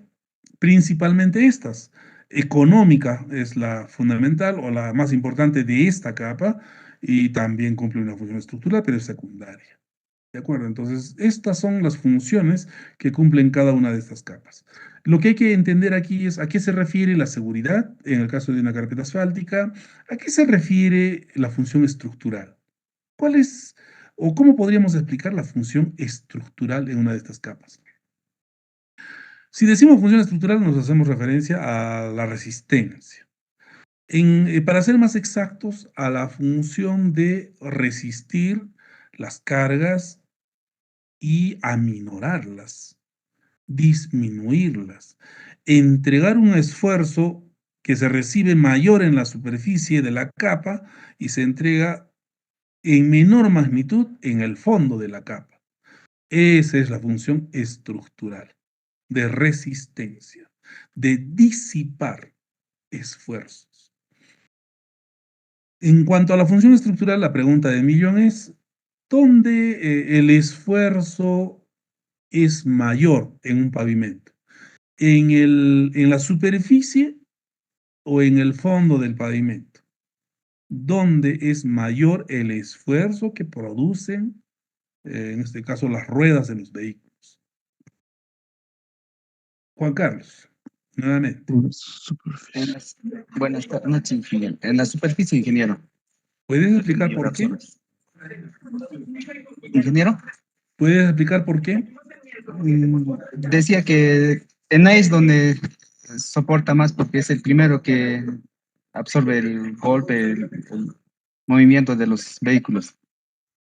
principalmente estas. Económica es la fundamental o la más importante de esta capa y también cumple una función estructural, pero es secundaria. ¿De acuerdo? Entonces, estas son las funciones que cumplen cada una de estas capas. Lo que hay que entender aquí es a qué se refiere la seguridad en el caso de una carpeta asfáltica, a qué se refiere la función estructural. ¿Cuál es o cómo podríamos explicar la función estructural en una de estas capas? Si decimos función estructural, nos hacemos referencia a la resistencia. Para ser más exactos, a la función de resistir las cargas y aminorarlas, disminuirlas, entregar un esfuerzo que se recibe mayor en la superficie de la capa y se entrega en menor magnitud en el fondo de la capa. Esa es la función estructural, de resistencia, de disipar esfuerzos. En cuanto a la función estructural, la pregunta de millón es, ¿dónde el esfuerzo es mayor en un pavimento? ¿En la superficie o en el fondo del pavimento? ¿Dónde es mayor el esfuerzo que producen, en este caso, las ruedas de los vehículos? Juan Carlos, nuevamente. Buenas noches, ingeniero. En la superficie, ingeniero. ¿Puedes explicar por qué? Ingeniero, ¿Puedes explicar por qué? decía que en ahí es donde soporta más porque es el primero que absorbe el golpe, el movimiento de los vehículos.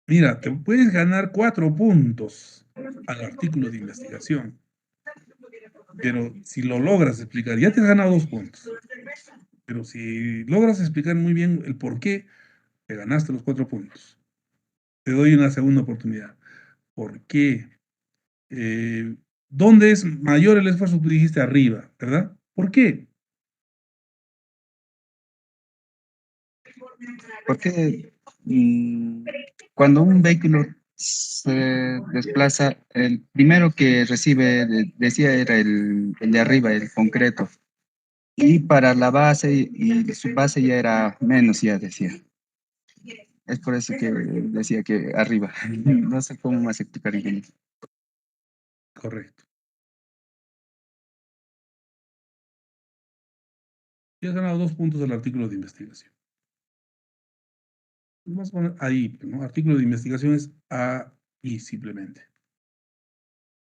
Mira, te puedes ganar 4 puntos al artículo de investigación. Pero si lo logras explicar, ya te has ganado 2 puntos. Pero si logras explicar muy bien el por qué, te ganaste los 4 puntos. Te doy una segunda oportunidad. ¿Por qué? ¿Dónde es mayor el esfuerzo? Tú dijiste arriba, ¿verdad? ¿Por qué? Porque cuando un vehículo se desplaza, el primero que recibe, decía, era el de arriba, el concreto. Y para la base y su base ya era menos, ya decía. Es por eso que decía que arriba. No sé cómo más explicar, ingeniero. Correcto. Y has ganado 2 puntos al artículo de investigación. Vamos a poner ahí, ¿no? Artículo de investigación es ahí simplemente.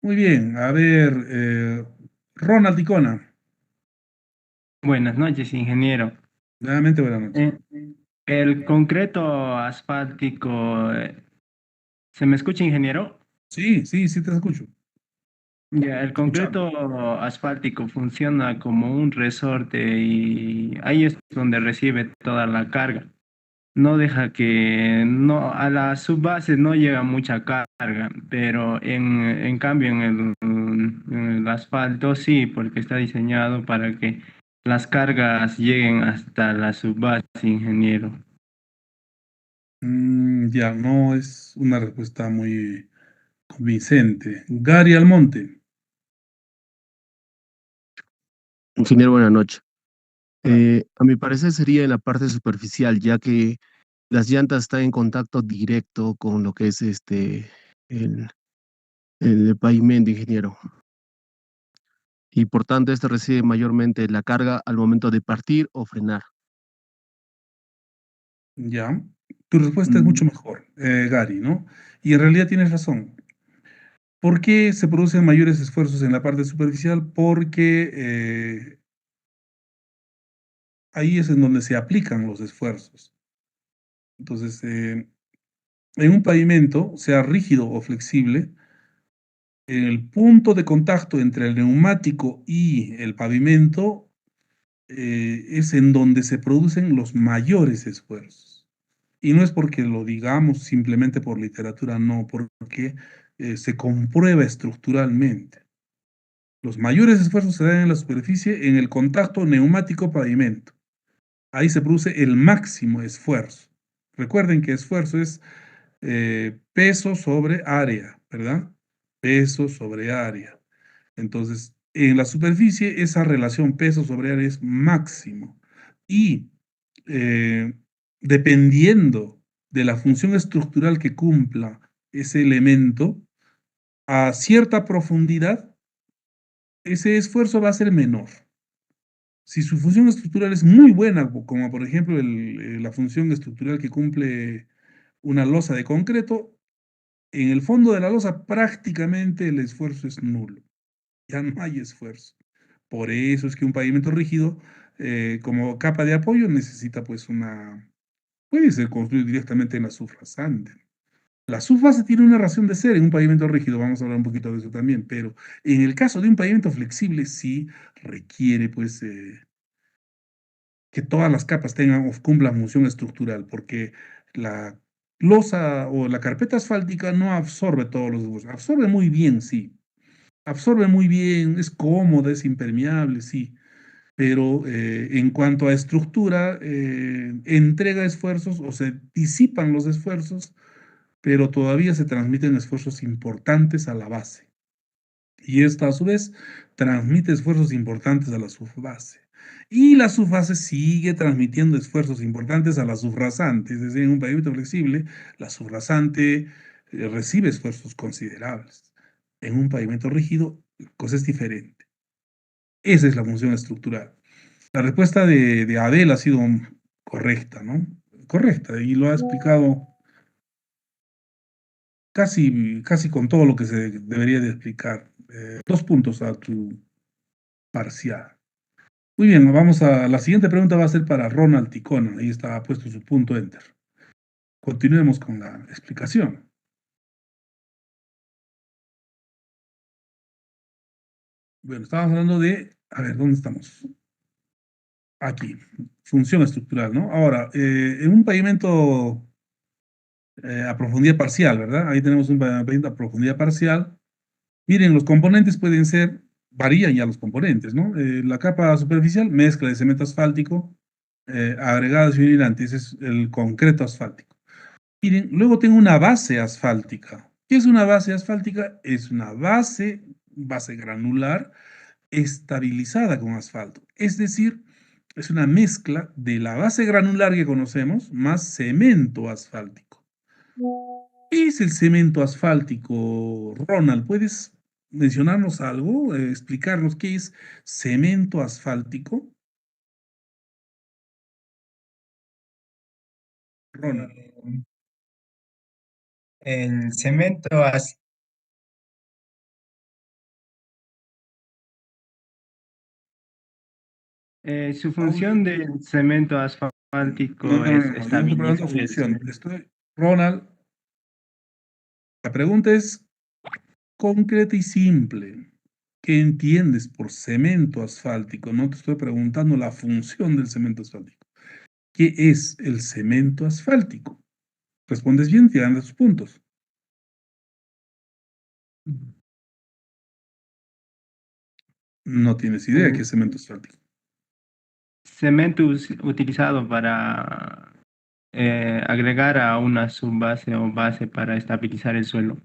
Muy bien, a ver, Ronald Ticona. Buenas noches, ingeniero. Nuevamente buenas noches. El concreto asfáltico, ¿se me escucha, ingeniero? Sí, sí, sí te escucho. Ya, el concreto asfáltico funciona como un resorte y ahí es donde recibe toda la carga. No deja que, no, a la subbase no llega mucha carga, pero en cambio en el asfalto sí, porque está diseñado para que las cargas lleguen hasta la subbase, ingeniero. Ya, no es una respuesta muy convincente. Gary Almonte. Ingeniero, buenas noches. A mi parecer sería en la parte superficial, ya que las llantas están en contacto directo con lo que es el, el pavimento, ingeniero. Y por tanto, este recibe mayormente la carga al momento de partir o frenar. Ya, tu respuesta es mucho mejor, Gary, ¿no? Y en realidad tienes razón. ¿Por qué se producen mayores esfuerzos en la parte superficial? Porque ahí es en donde se aplican los esfuerzos. Entonces, en un pavimento, sea rígido o flexible, el punto de contacto entre el neumático y el pavimento es en donde se producen los mayores esfuerzos. Y no es porque lo digamos simplemente por literatura, no, porque se comprueba estructuralmente. Los mayores esfuerzos se dan en la superficie en el contacto neumático-pavimento. Ahí se produce el máximo esfuerzo. Recuerden que esfuerzo es peso sobre área, ¿verdad? Peso sobre área. Entonces, en la superficie, esa relación peso sobre área es máximo. Y eh, dependiendo de la función estructural que cumpla ese elemento, a cierta profundidad, ese esfuerzo va a ser menor. Si su función estructural es muy buena, como por ejemplo la función estructural que cumple una losa de concreto, en el fondo de la losa prácticamente el esfuerzo es nulo. Ya no hay esfuerzo. Por eso es que un pavimento rígido, como capa de apoyo, necesita pues puede ser construido directamente en la subrasante. La subbase tiene una razón de ser en un pavimento rígido, vamos a hablar un poquito de eso también, pero en el caso de un pavimento flexible sí requiere pues que todas las capas tengan o cumplan función estructural, porque la losa o la carpeta asfáltica no absorbe todos los esfuerzos. Absorbe muy bien, sí. Absorbe muy bien, es cómoda, es impermeable, sí. Pero en cuanto a estructura, entrega esfuerzos o se disipan los esfuerzos, pero todavía se transmiten esfuerzos importantes a la base. Y esta a su vez transmite esfuerzos importantes a la subbase. Y la subbase sigue transmitiendo esfuerzos importantes a la subrasante. Es decir, en un pavimento flexible, la subrasante recibe esfuerzos considerables. En un pavimento rígido, la cosa es diferente. Esa es la función estructural. La respuesta de Abel ha sido correcta, ¿no? Correcta, y lo ha explicado casi con todo lo que se debería de explicar. 2 puntos a tu parcial. Muy bien, vamos a la siguiente pregunta, va a ser para Ronald Ticona. Ahí está puesto su punto enter. Continuemos con la explicación. Bueno, estábamos hablando de, a ver, ¿dónde estamos? Aquí, función estructural, ¿no? Ahora, en un pavimento a profundidad parcial, ¿verdad? Ahí tenemos un pavimento a profundidad parcial. Miren, los componentes pueden ser, varían ya los componentes, ¿no? La capa superficial, mezcla de cemento asfáltico, agregados y unilantes, ese es el concreto asfáltico. Miren, luego tengo una base asfáltica. ¿Qué es una base asfáltica? Es una base granular, estabilizada con asfalto. Es decir, es una mezcla de la base granular que conocemos más cemento asfáltico. ¿Qué es el cemento asfáltico? Ronald, ¿puedes mencionarnos algo? Explicarnos qué es cemento asfáltico. Ronald. El cemento Su función del cemento asfáltico No, no, es no, no, yo no estoy preguntando estabilizar el función. suelo. Ronald, la pregunta es concreta y simple. ¿Qué entiendes por cemento asfáltico? No te estoy preguntando la función del cemento asfáltico. ¿Qué es el cemento asfáltico? Respondes bien, te dan tus puntos. No tienes idea qué es cemento asfáltico. Cemento utilizado para agregar a una subbase o base para estabilizar el suelo.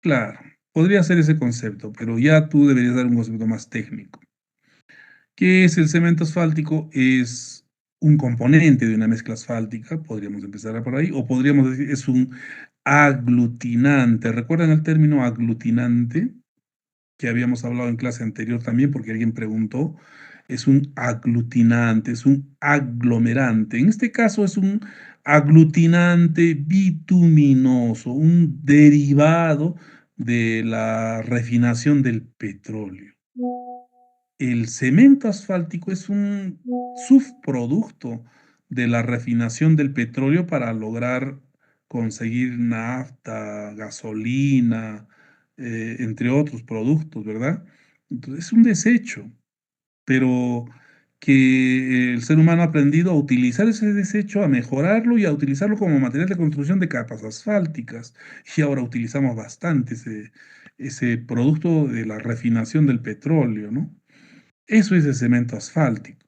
Claro, podría ser ese concepto, pero ya tú deberías dar un concepto más técnico. ¿Qué es el cemento asfáltico? Es un componente de una mezcla asfáltica, podríamos empezar por ahí, o podríamos decir es un aglutinante. ¿Recuerdan el término aglutinante que habíamos hablado en clase anterior también? Porque alguien preguntó. Es un aglutinante, es un aglomerante. En este caso es un aglutinante bituminoso, un derivado de la refinación del petróleo. El cemento asfáltico es un subproducto de la refinación del petróleo para lograr conseguir nafta, gasolina, entre otros productos, ¿verdad? Entonces es un desecho, pero que el ser humano ha aprendido a utilizar ese desecho, a mejorarlo y a utilizarlo como material de construcción de capas asfálticas. Y ahora utilizamos bastante ese producto de la refinación del petróleo, ¿no? Eso es el cemento asfáltico.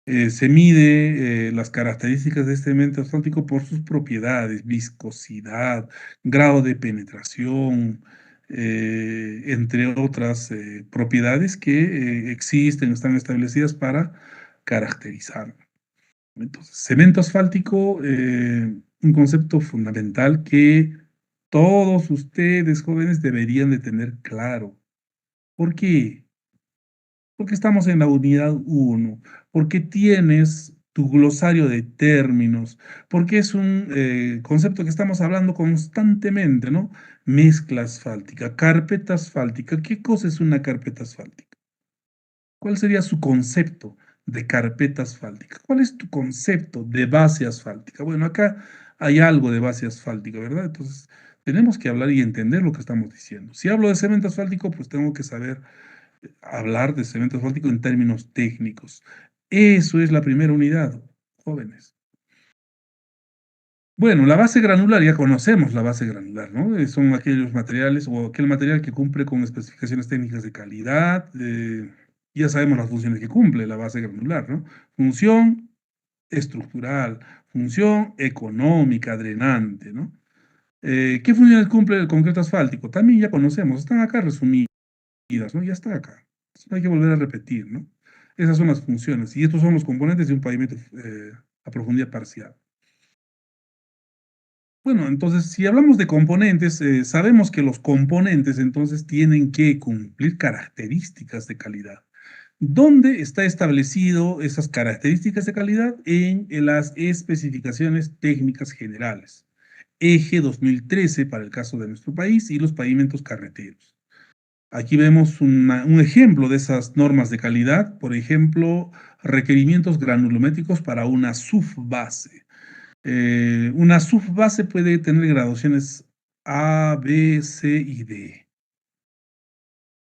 Se mide las características de este cemento asfáltico por sus propiedades, viscosidad, grado de penetración, entre otras propiedades que existen, están establecidas para caracterizarlo. Entonces, cemento asfáltico, un concepto fundamental que todos ustedes jóvenes deberían de tener claro. ¿Por qué? Porque estamos en la unidad 1, porque tienes tu glosario de términos, porque es un concepto que estamos hablando constantemente, ¿no? Mezcla asfáltica, carpeta asfáltica. ¿Qué cosa es una carpeta asfáltica? ¿Cuál sería su concepto de carpeta asfáltica? ¿Cuál es tu concepto de base asfáltica? Bueno, acá hay algo de base asfáltica, ¿verdad? Entonces, tenemos que hablar y entender lo que estamos diciendo. Si hablo de cemento asfáltico, pues tengo que saber hablar de cemento asfáltico en términos técnicos. Eso es la primera unidad, jóvenes. Bueno, la base granular, ya conocemos la base granular, ¿no? Son aquellos materiales o aquel material que cumple con especificaciones técnicas de calidad. Ya sabemos las funciones que cumple la base granular, ¿no? Función estructural, función económica, drenante, ¿no? ¿Qué funciones cumple el concreto asfáltico? También ya conocemos, están acá resumidas, ¿no? Ya está acá. No hay que volver a repetir, ¿no? Esas son las funciones y estos son los componentes de un pavimento a profundidad parcial. Bueno, entonces, si hablamos de componentes, sabemos que los componentes entonces tienen que cumplir características de calidad. ¿Dónde está establecido esas características de calidad? En las especificaciones técnicas generales. Eje 2013 para el caso de nuestro país y los pavimentos carreteros. Aquí vemos un ejemplo de esas normas de calidad, por ejemplo, requerimientos granulométricos para una subbase. Una subbase puede tener graduaciones A, B, C y D.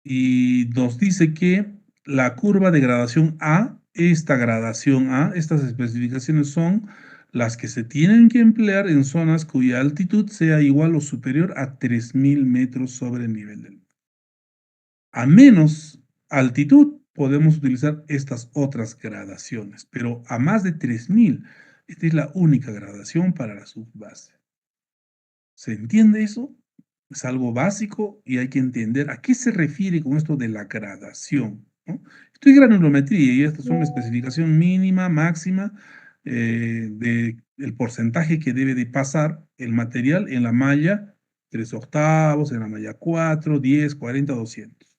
Y nos dice que la curva de gradación A, esta gradación A, estas especificaciones son las que se tienen que emplear en zonas cuya altitud sea igual o superior a 3.000 metros sobre el nivel del mar. A menos altitud podemos utilizar estas otras gradaciones, pero a más de 3.000, esta es la única gradación para la subbase. ¿Se entiende eso? Es algo básico y hay que entender a qué se refiere con esto de la gradación, ¿no? Esto es granulometría y estas son una especificación mínima, máxima, del porcentaje que debe de pasar el material en la malla 3/8, en la malla 4, 10, 40, 200.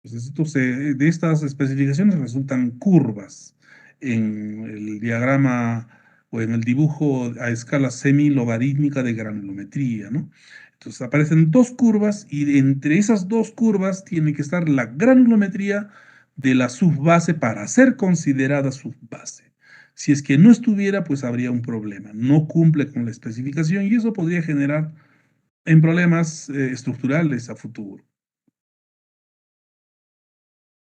Entonces, de estas especificaciones resultan curvas en el diagrama o en el dibujo a escala semi-logarítmica de granulometría, ¿no? Entonces aparecen dos curvas y entre esas dos curvas tiene que estar la granulometría de la subbase para ser considerada subbase. Si es que no estuviera, pues habría un problema. No cumple con la especificación y eso podría generar en problemas estructurales a futuro.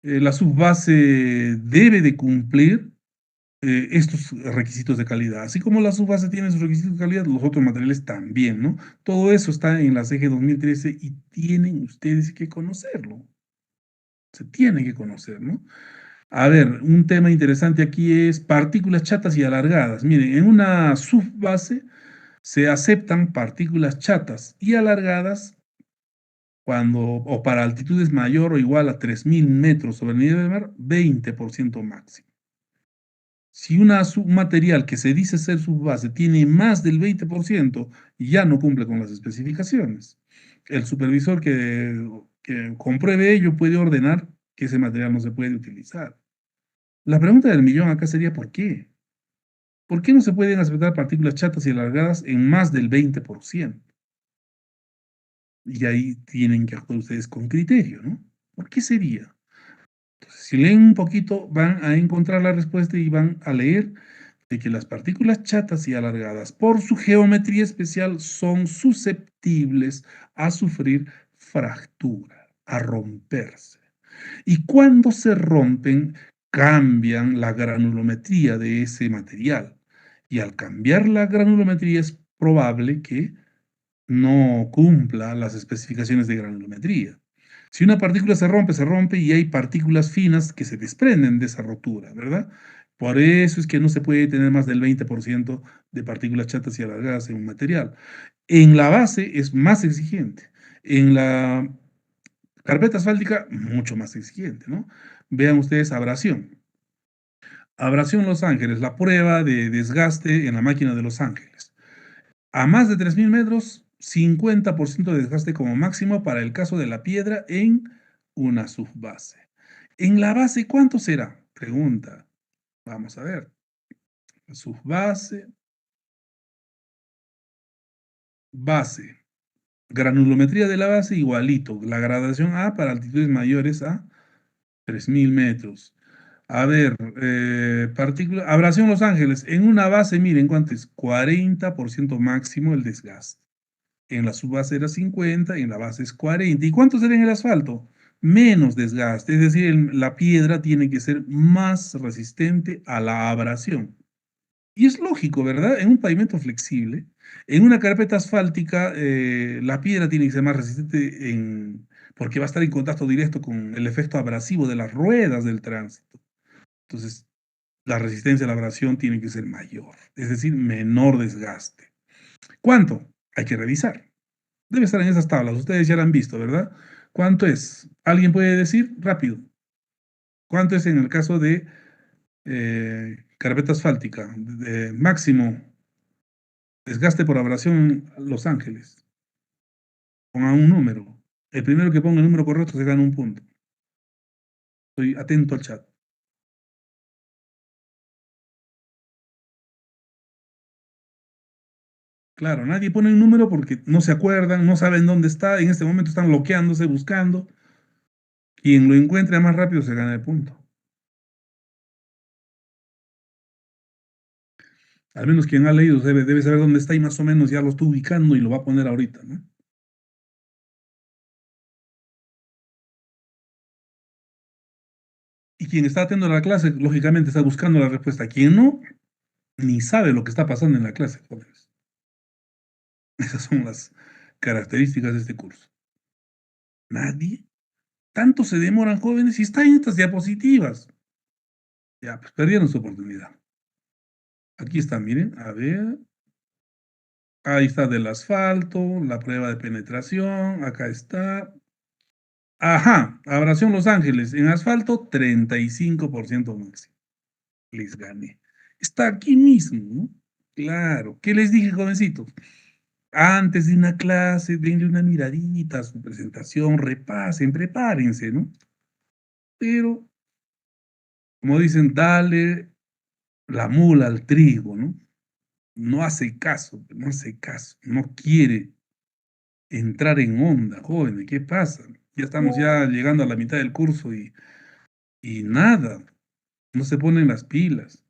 La subbase debe de cumplir estos requisitos de calidad. Así como la subbase tiene sus requisitos de calidad, los otros materiales también, ¿no? Todo eso está en la CG 2013 y tienen ustedes que conocerlo. Se tiene que conocer, ¿no? A ver, un tema interesante aquí es partículas chatas y alargadas. Miren, en una subbase se aceptan partículas chatas y alargadas cuando, o para altitudes mayor o igual a 3000 metros sobre el nivel del mar, 20% máximo. Si un material que se dice ser subbase tiene más del 20%, ya no cumple con las especificaciones. El supervisor que compruebe ello puede ordenar que ese material no se puede utilizar. La pregunta del millón acá sería ¿por qué? ¿Por qué no se pueden aceptar partículas chatas y alargadas en más del 20%? Y ahí tienen que actuar ustedes con criterio, ¿no? ¿Por qué sería? Entonces, si leen un poquito, van a encontrar la respuesta y van a leer de que las partículas chatas y alargadas, por su geometría especial, son susceptibles a sufrir fractura, a romperse. Y cuando se rompen, cambian la granulometría de ese material. Y al cambiar la granulometría es probable que no cumpla las especificaciones de granulometría. Si una partícula se rompe y hay partículas finas que se desprenden de esa rotura, ¿verdad? Por eso es que no se puede tener más del 20% de partículas chatas y alargadas en un material. En la base es más exigente. En la carpeta asfáltica, mucho más exigente, ¿no? Vean ustedes abrasión. Abrasión Los Ángeles, la prueba de desgaste en la máquina de Los Ángeles. A más de 3000 metros, 50% de desgaste como máximo para el caso de la piedra en una subbase. En la base, ¿cuánto será? Pregunta. Vamos a ver. Subbase. Base. Granulometría de la base igualito. La gradación A para altitudes mayores a 3000 metros. A ver, abrasión Los Ángeles. En una base, miren cuánto es. 40% máximo el desgaste. En la subbase era 50, en la base es 40. ¿Y cuánto será en el asfalto? Menos desgaste, es decir, la piedra tiene que ser más resistente a la abrasión. Y es lógico, ¿verdad? En un pavimento flexible, en una carpeta asfáltica, la piedra tiene que ser más resistente porque va a estar en contacto directo con el efecto abrasivo de las ruedas del tránsito. Entonces, la resistencia a la abrasión tiene que ser mayor, es decir, menor desgaste. ¿Cuánto? Hay que revisar. Debe estar en esas tablas, ustedes ya la han visto, ¿verdad? ¿Cuánto es? ¿Alguien puede decir? Rápido. ¿Cuánto es en el caso de carpeta asfáltica? Máximo desgaste por abrasión Los Ángeles. Pongan un número. El primero que ponga el número correcto se gana un punto. Estoy atento al chat. Claro, nadie pone un número porque no se acuerdan, no saben dónde está, en este momento están bloqueándose, buscando. Quien lo encuentre más rápido se gana el punto. Al menos quien ha leído debe saber dónde está y más o menos ya lo está ubicando y lo va a poner ahorita, ¿no? Y quien está atento a la clase, lógicamente está buscando la respuesta. Quien no, ni sabe lo que está pasando en la clase, jóvenes. Esas son las características de este curso. Nadie. Tanto se demoran, jóvenes, y está en estas diapositivas. Ya, pues perdieron su oportunidad. Aquí está, miren, a ver. Ahí está del asfalto, la prueba de penetración, acá está. Ajá, abrasión Los Ángeles, en asfalto 35% máximo. Les gané. Está aquí mismo, ¿no? Claro. ¿Qué les dije, jovencitos? Antes de una clase, denle una miradita a su presentación, repasen, prepárense, ¿no? Pero, como dicen, dale la mula al trigo, ¿no? no hace caso, no quiere entrar en onda, jóvenes, ¿qué pasa? Ya estamos ya llegando a la mitad del curso y nada, no se ponen las pilas.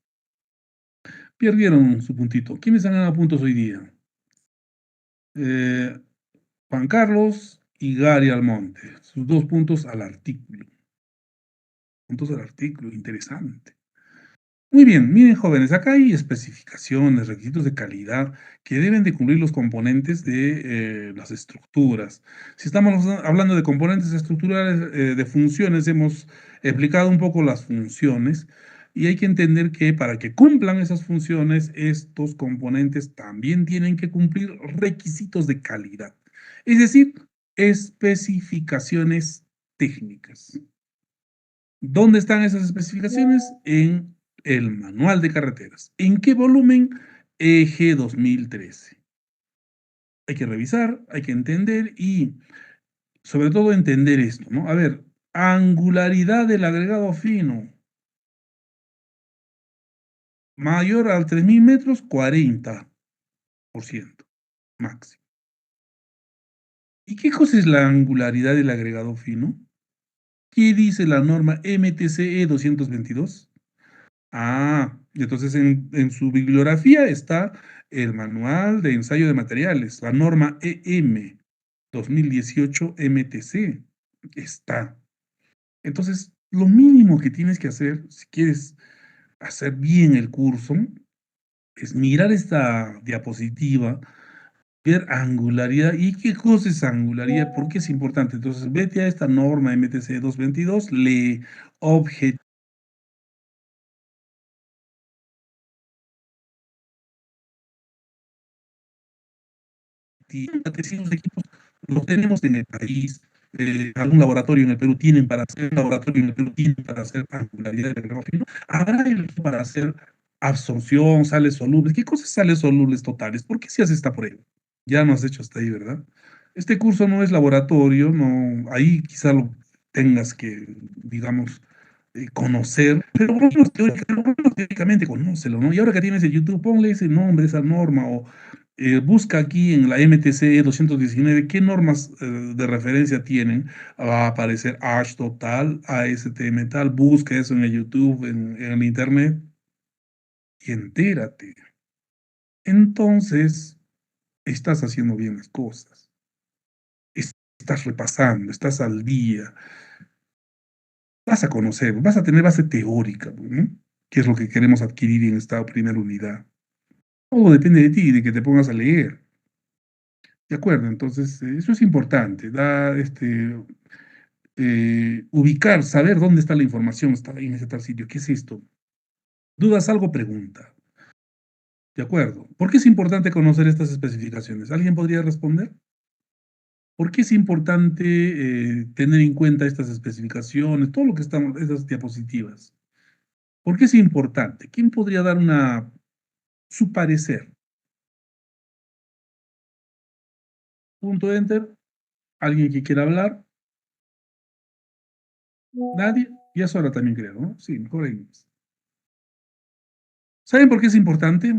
Perdieron su puntito. ¿Quiénes han ganado puntos hoy día? Juan Carlos y Gary Almonte, sus 2 puntos al artículo. Puntos al artículo, interesante. Muy bien, miren jóvenes, acá hay especificaciones, requisitos de calidad que deben de cumplir los componentes de las estructuras. Si estamos hablando de componentes estructurales, de funciones, hemos explicado un poco las funciones y hay que entender que para que cumplan esas funciones, estos componentes también tienen que cumplir requisitos de calidad, es decir, especificaciones técnicas. ¿Dónde están esas especificaciones? En el manual de carreteras. ¿En qué volumen? Eje 2013. Hay que revisar, hay que entender y sobre todo entender esto, ¿no? A ver, angularidad del agregado fino. Mayor a 3000 metros, 40% máximo. ¿Y qué cosa es la angularidad del agregado fino? ¿Qué dice la norma MTCE 222? Entonces en su bibliografía está el manual de ensayo de materiales, la norma EM 2018 MTC. Está. Entonces, lo mínimo que tienes que hacer, si quieres hacer bien el curso, es mirar esta diapositiva, ver angularidad. ¿Y qué cosa es angularidad? ¿Por qué es importante? Entonces, vete a esta norma MTC 222, lee objetivo. Los equipos los tenemos en el país, algún laboratorio en el Perú tienen para hacer, angularidad de agregado fino. Habrá el para hacer absorción, sales solubles. ¿Qué cosas sales solubles totales? ¿Por qué se hace esta prueba? Ya no has hecho hasta ahí, ¿verdad? Este curso no es laboratorio, no, ahí quizá lo tengas que, digamos, conocer, pero por lo menos teóricamente conócelo, ¿no? Y ahora que tienes el YouTube, ponle ese nombre, esa norma, o busca aquí en la MTC 219 qué normas de referencia tienen. Va a aparecer ASH total, ASTM tal, busca eso en el YouTube, en el Internet, y entérate. Entonces, estás haciendo bien las cosas. Estás repasando, estás al día. Vas a conocer, vas a tener base teórica, ¿no? Que es lo que queremos adquirir en esta primera unidad. Todo depende de ti, de que te pongas a leer. ¿De acuerdo? Entonces, eso es importante, ubicar, saber dónde está la información, está ahí en ese tal sitio. ¿Qué es esto? ¿Dudas algo? Pregunta. ¿De acuerdo? ¿Por qué es importante conocer estas especificaciones? ¿Alguien podría responder? ¿Por qué es importante tener en cuenta estas especificaciones, todo lo que están, esas diapositivas? ¿Por qué es importante? ¿Quién podría dar su parecer? Punto enter. ¿Alguien que quiera hablar? ¿Nadie? Ya es hora también, creo, ¿no? Sí, mejor ahí. ¿Saben por qué es importante?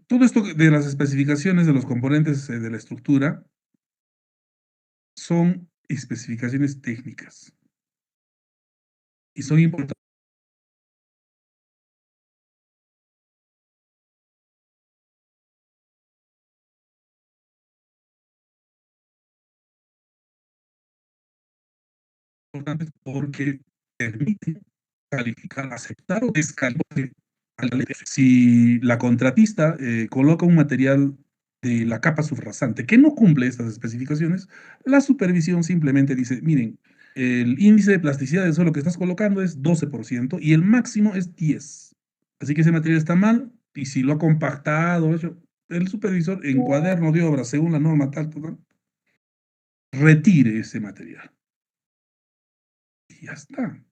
Todo esto de las especificaciones de los componentes de la estructura son especificaciones técnicas y son importantes porque permiten calificar, aceptar o descalificar. Si la contratista coloca un material de la capa subrasante que no cumple estas especificaciones, la supervisión simplemente dice, miren, el índice de plasticidad del suelo que estás colocando es 12% y el máximo es 10%. Así que ese material está mal y si lo ha compactado, el supervisor en cuaderno de obra, según la norma tal, retire ese material. Y ya está.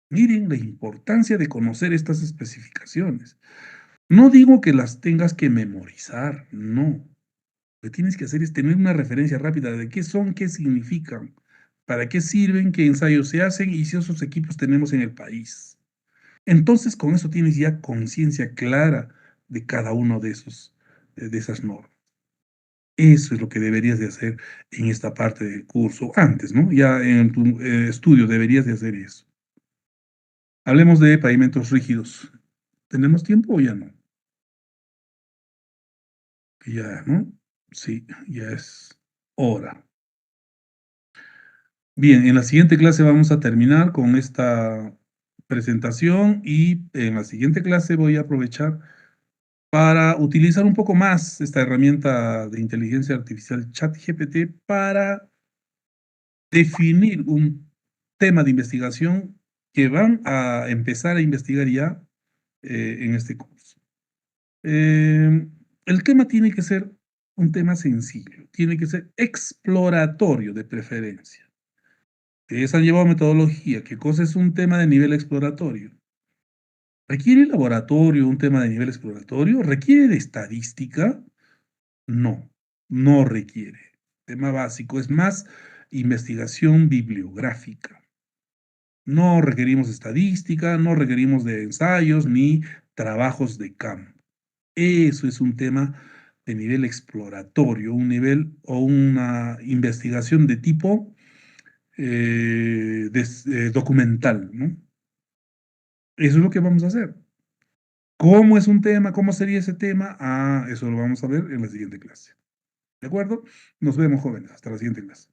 Miren la importancia de conocer estas especificaciones. No digo que las tengas que memorizar, no. Lo que tienes que hacer es tener una referencia rápida de qué son, qué significan, para qué sirven, qué ensayos se hacen y si esos equipos tenemos en el país. Entonces, con eso tienes ya conciencia clara de cada uno de esas normas. Eso es lo que deberías de hacer en esta parte del curso, antes, ¿no? Ya en tu estudio deberías de hacer eso. Hablemos de pavimentos rígidos. ¿Tenemos tiempo o ya no? Ya, ¿no? Sí, ya es hora. Bien, en la siguiente clase vamos a terminar con esta presentación y en la siguiente clase voy a aprovechar para utilizar un poco más esta herramienta de inteligencia artificial ChatGPT para definir un tema de investigación que van a empezar a investigar ya en este curso. El tema tiene que ser un tema sencillo, tiene que ser exploratorio de preferencia. Ustedes han llevado metodología. ¿Qué cosa es un tema de nivel exploratorio? ¿Requiere laboratorio un tema de nivel exploratorio? ¿Requiere de estadística? No, no requiere. Tema básico es más investigación bibliográfica. No requerimos estadística, no requerimos de ensayos ni trabajos de campo. Eso es un tema de nivel exploratorio, un nivel o una investigación de tipo documental, ¿no? Eso es lo que vamos a hacer. ¿Cómo es un tema? ¿Cómo sería ese tema? Ah, eso lo vamos a ver en la siguiente clase. ¿De acuerdo? Nos vemos, jóvenes. Hasta la siguiente clase.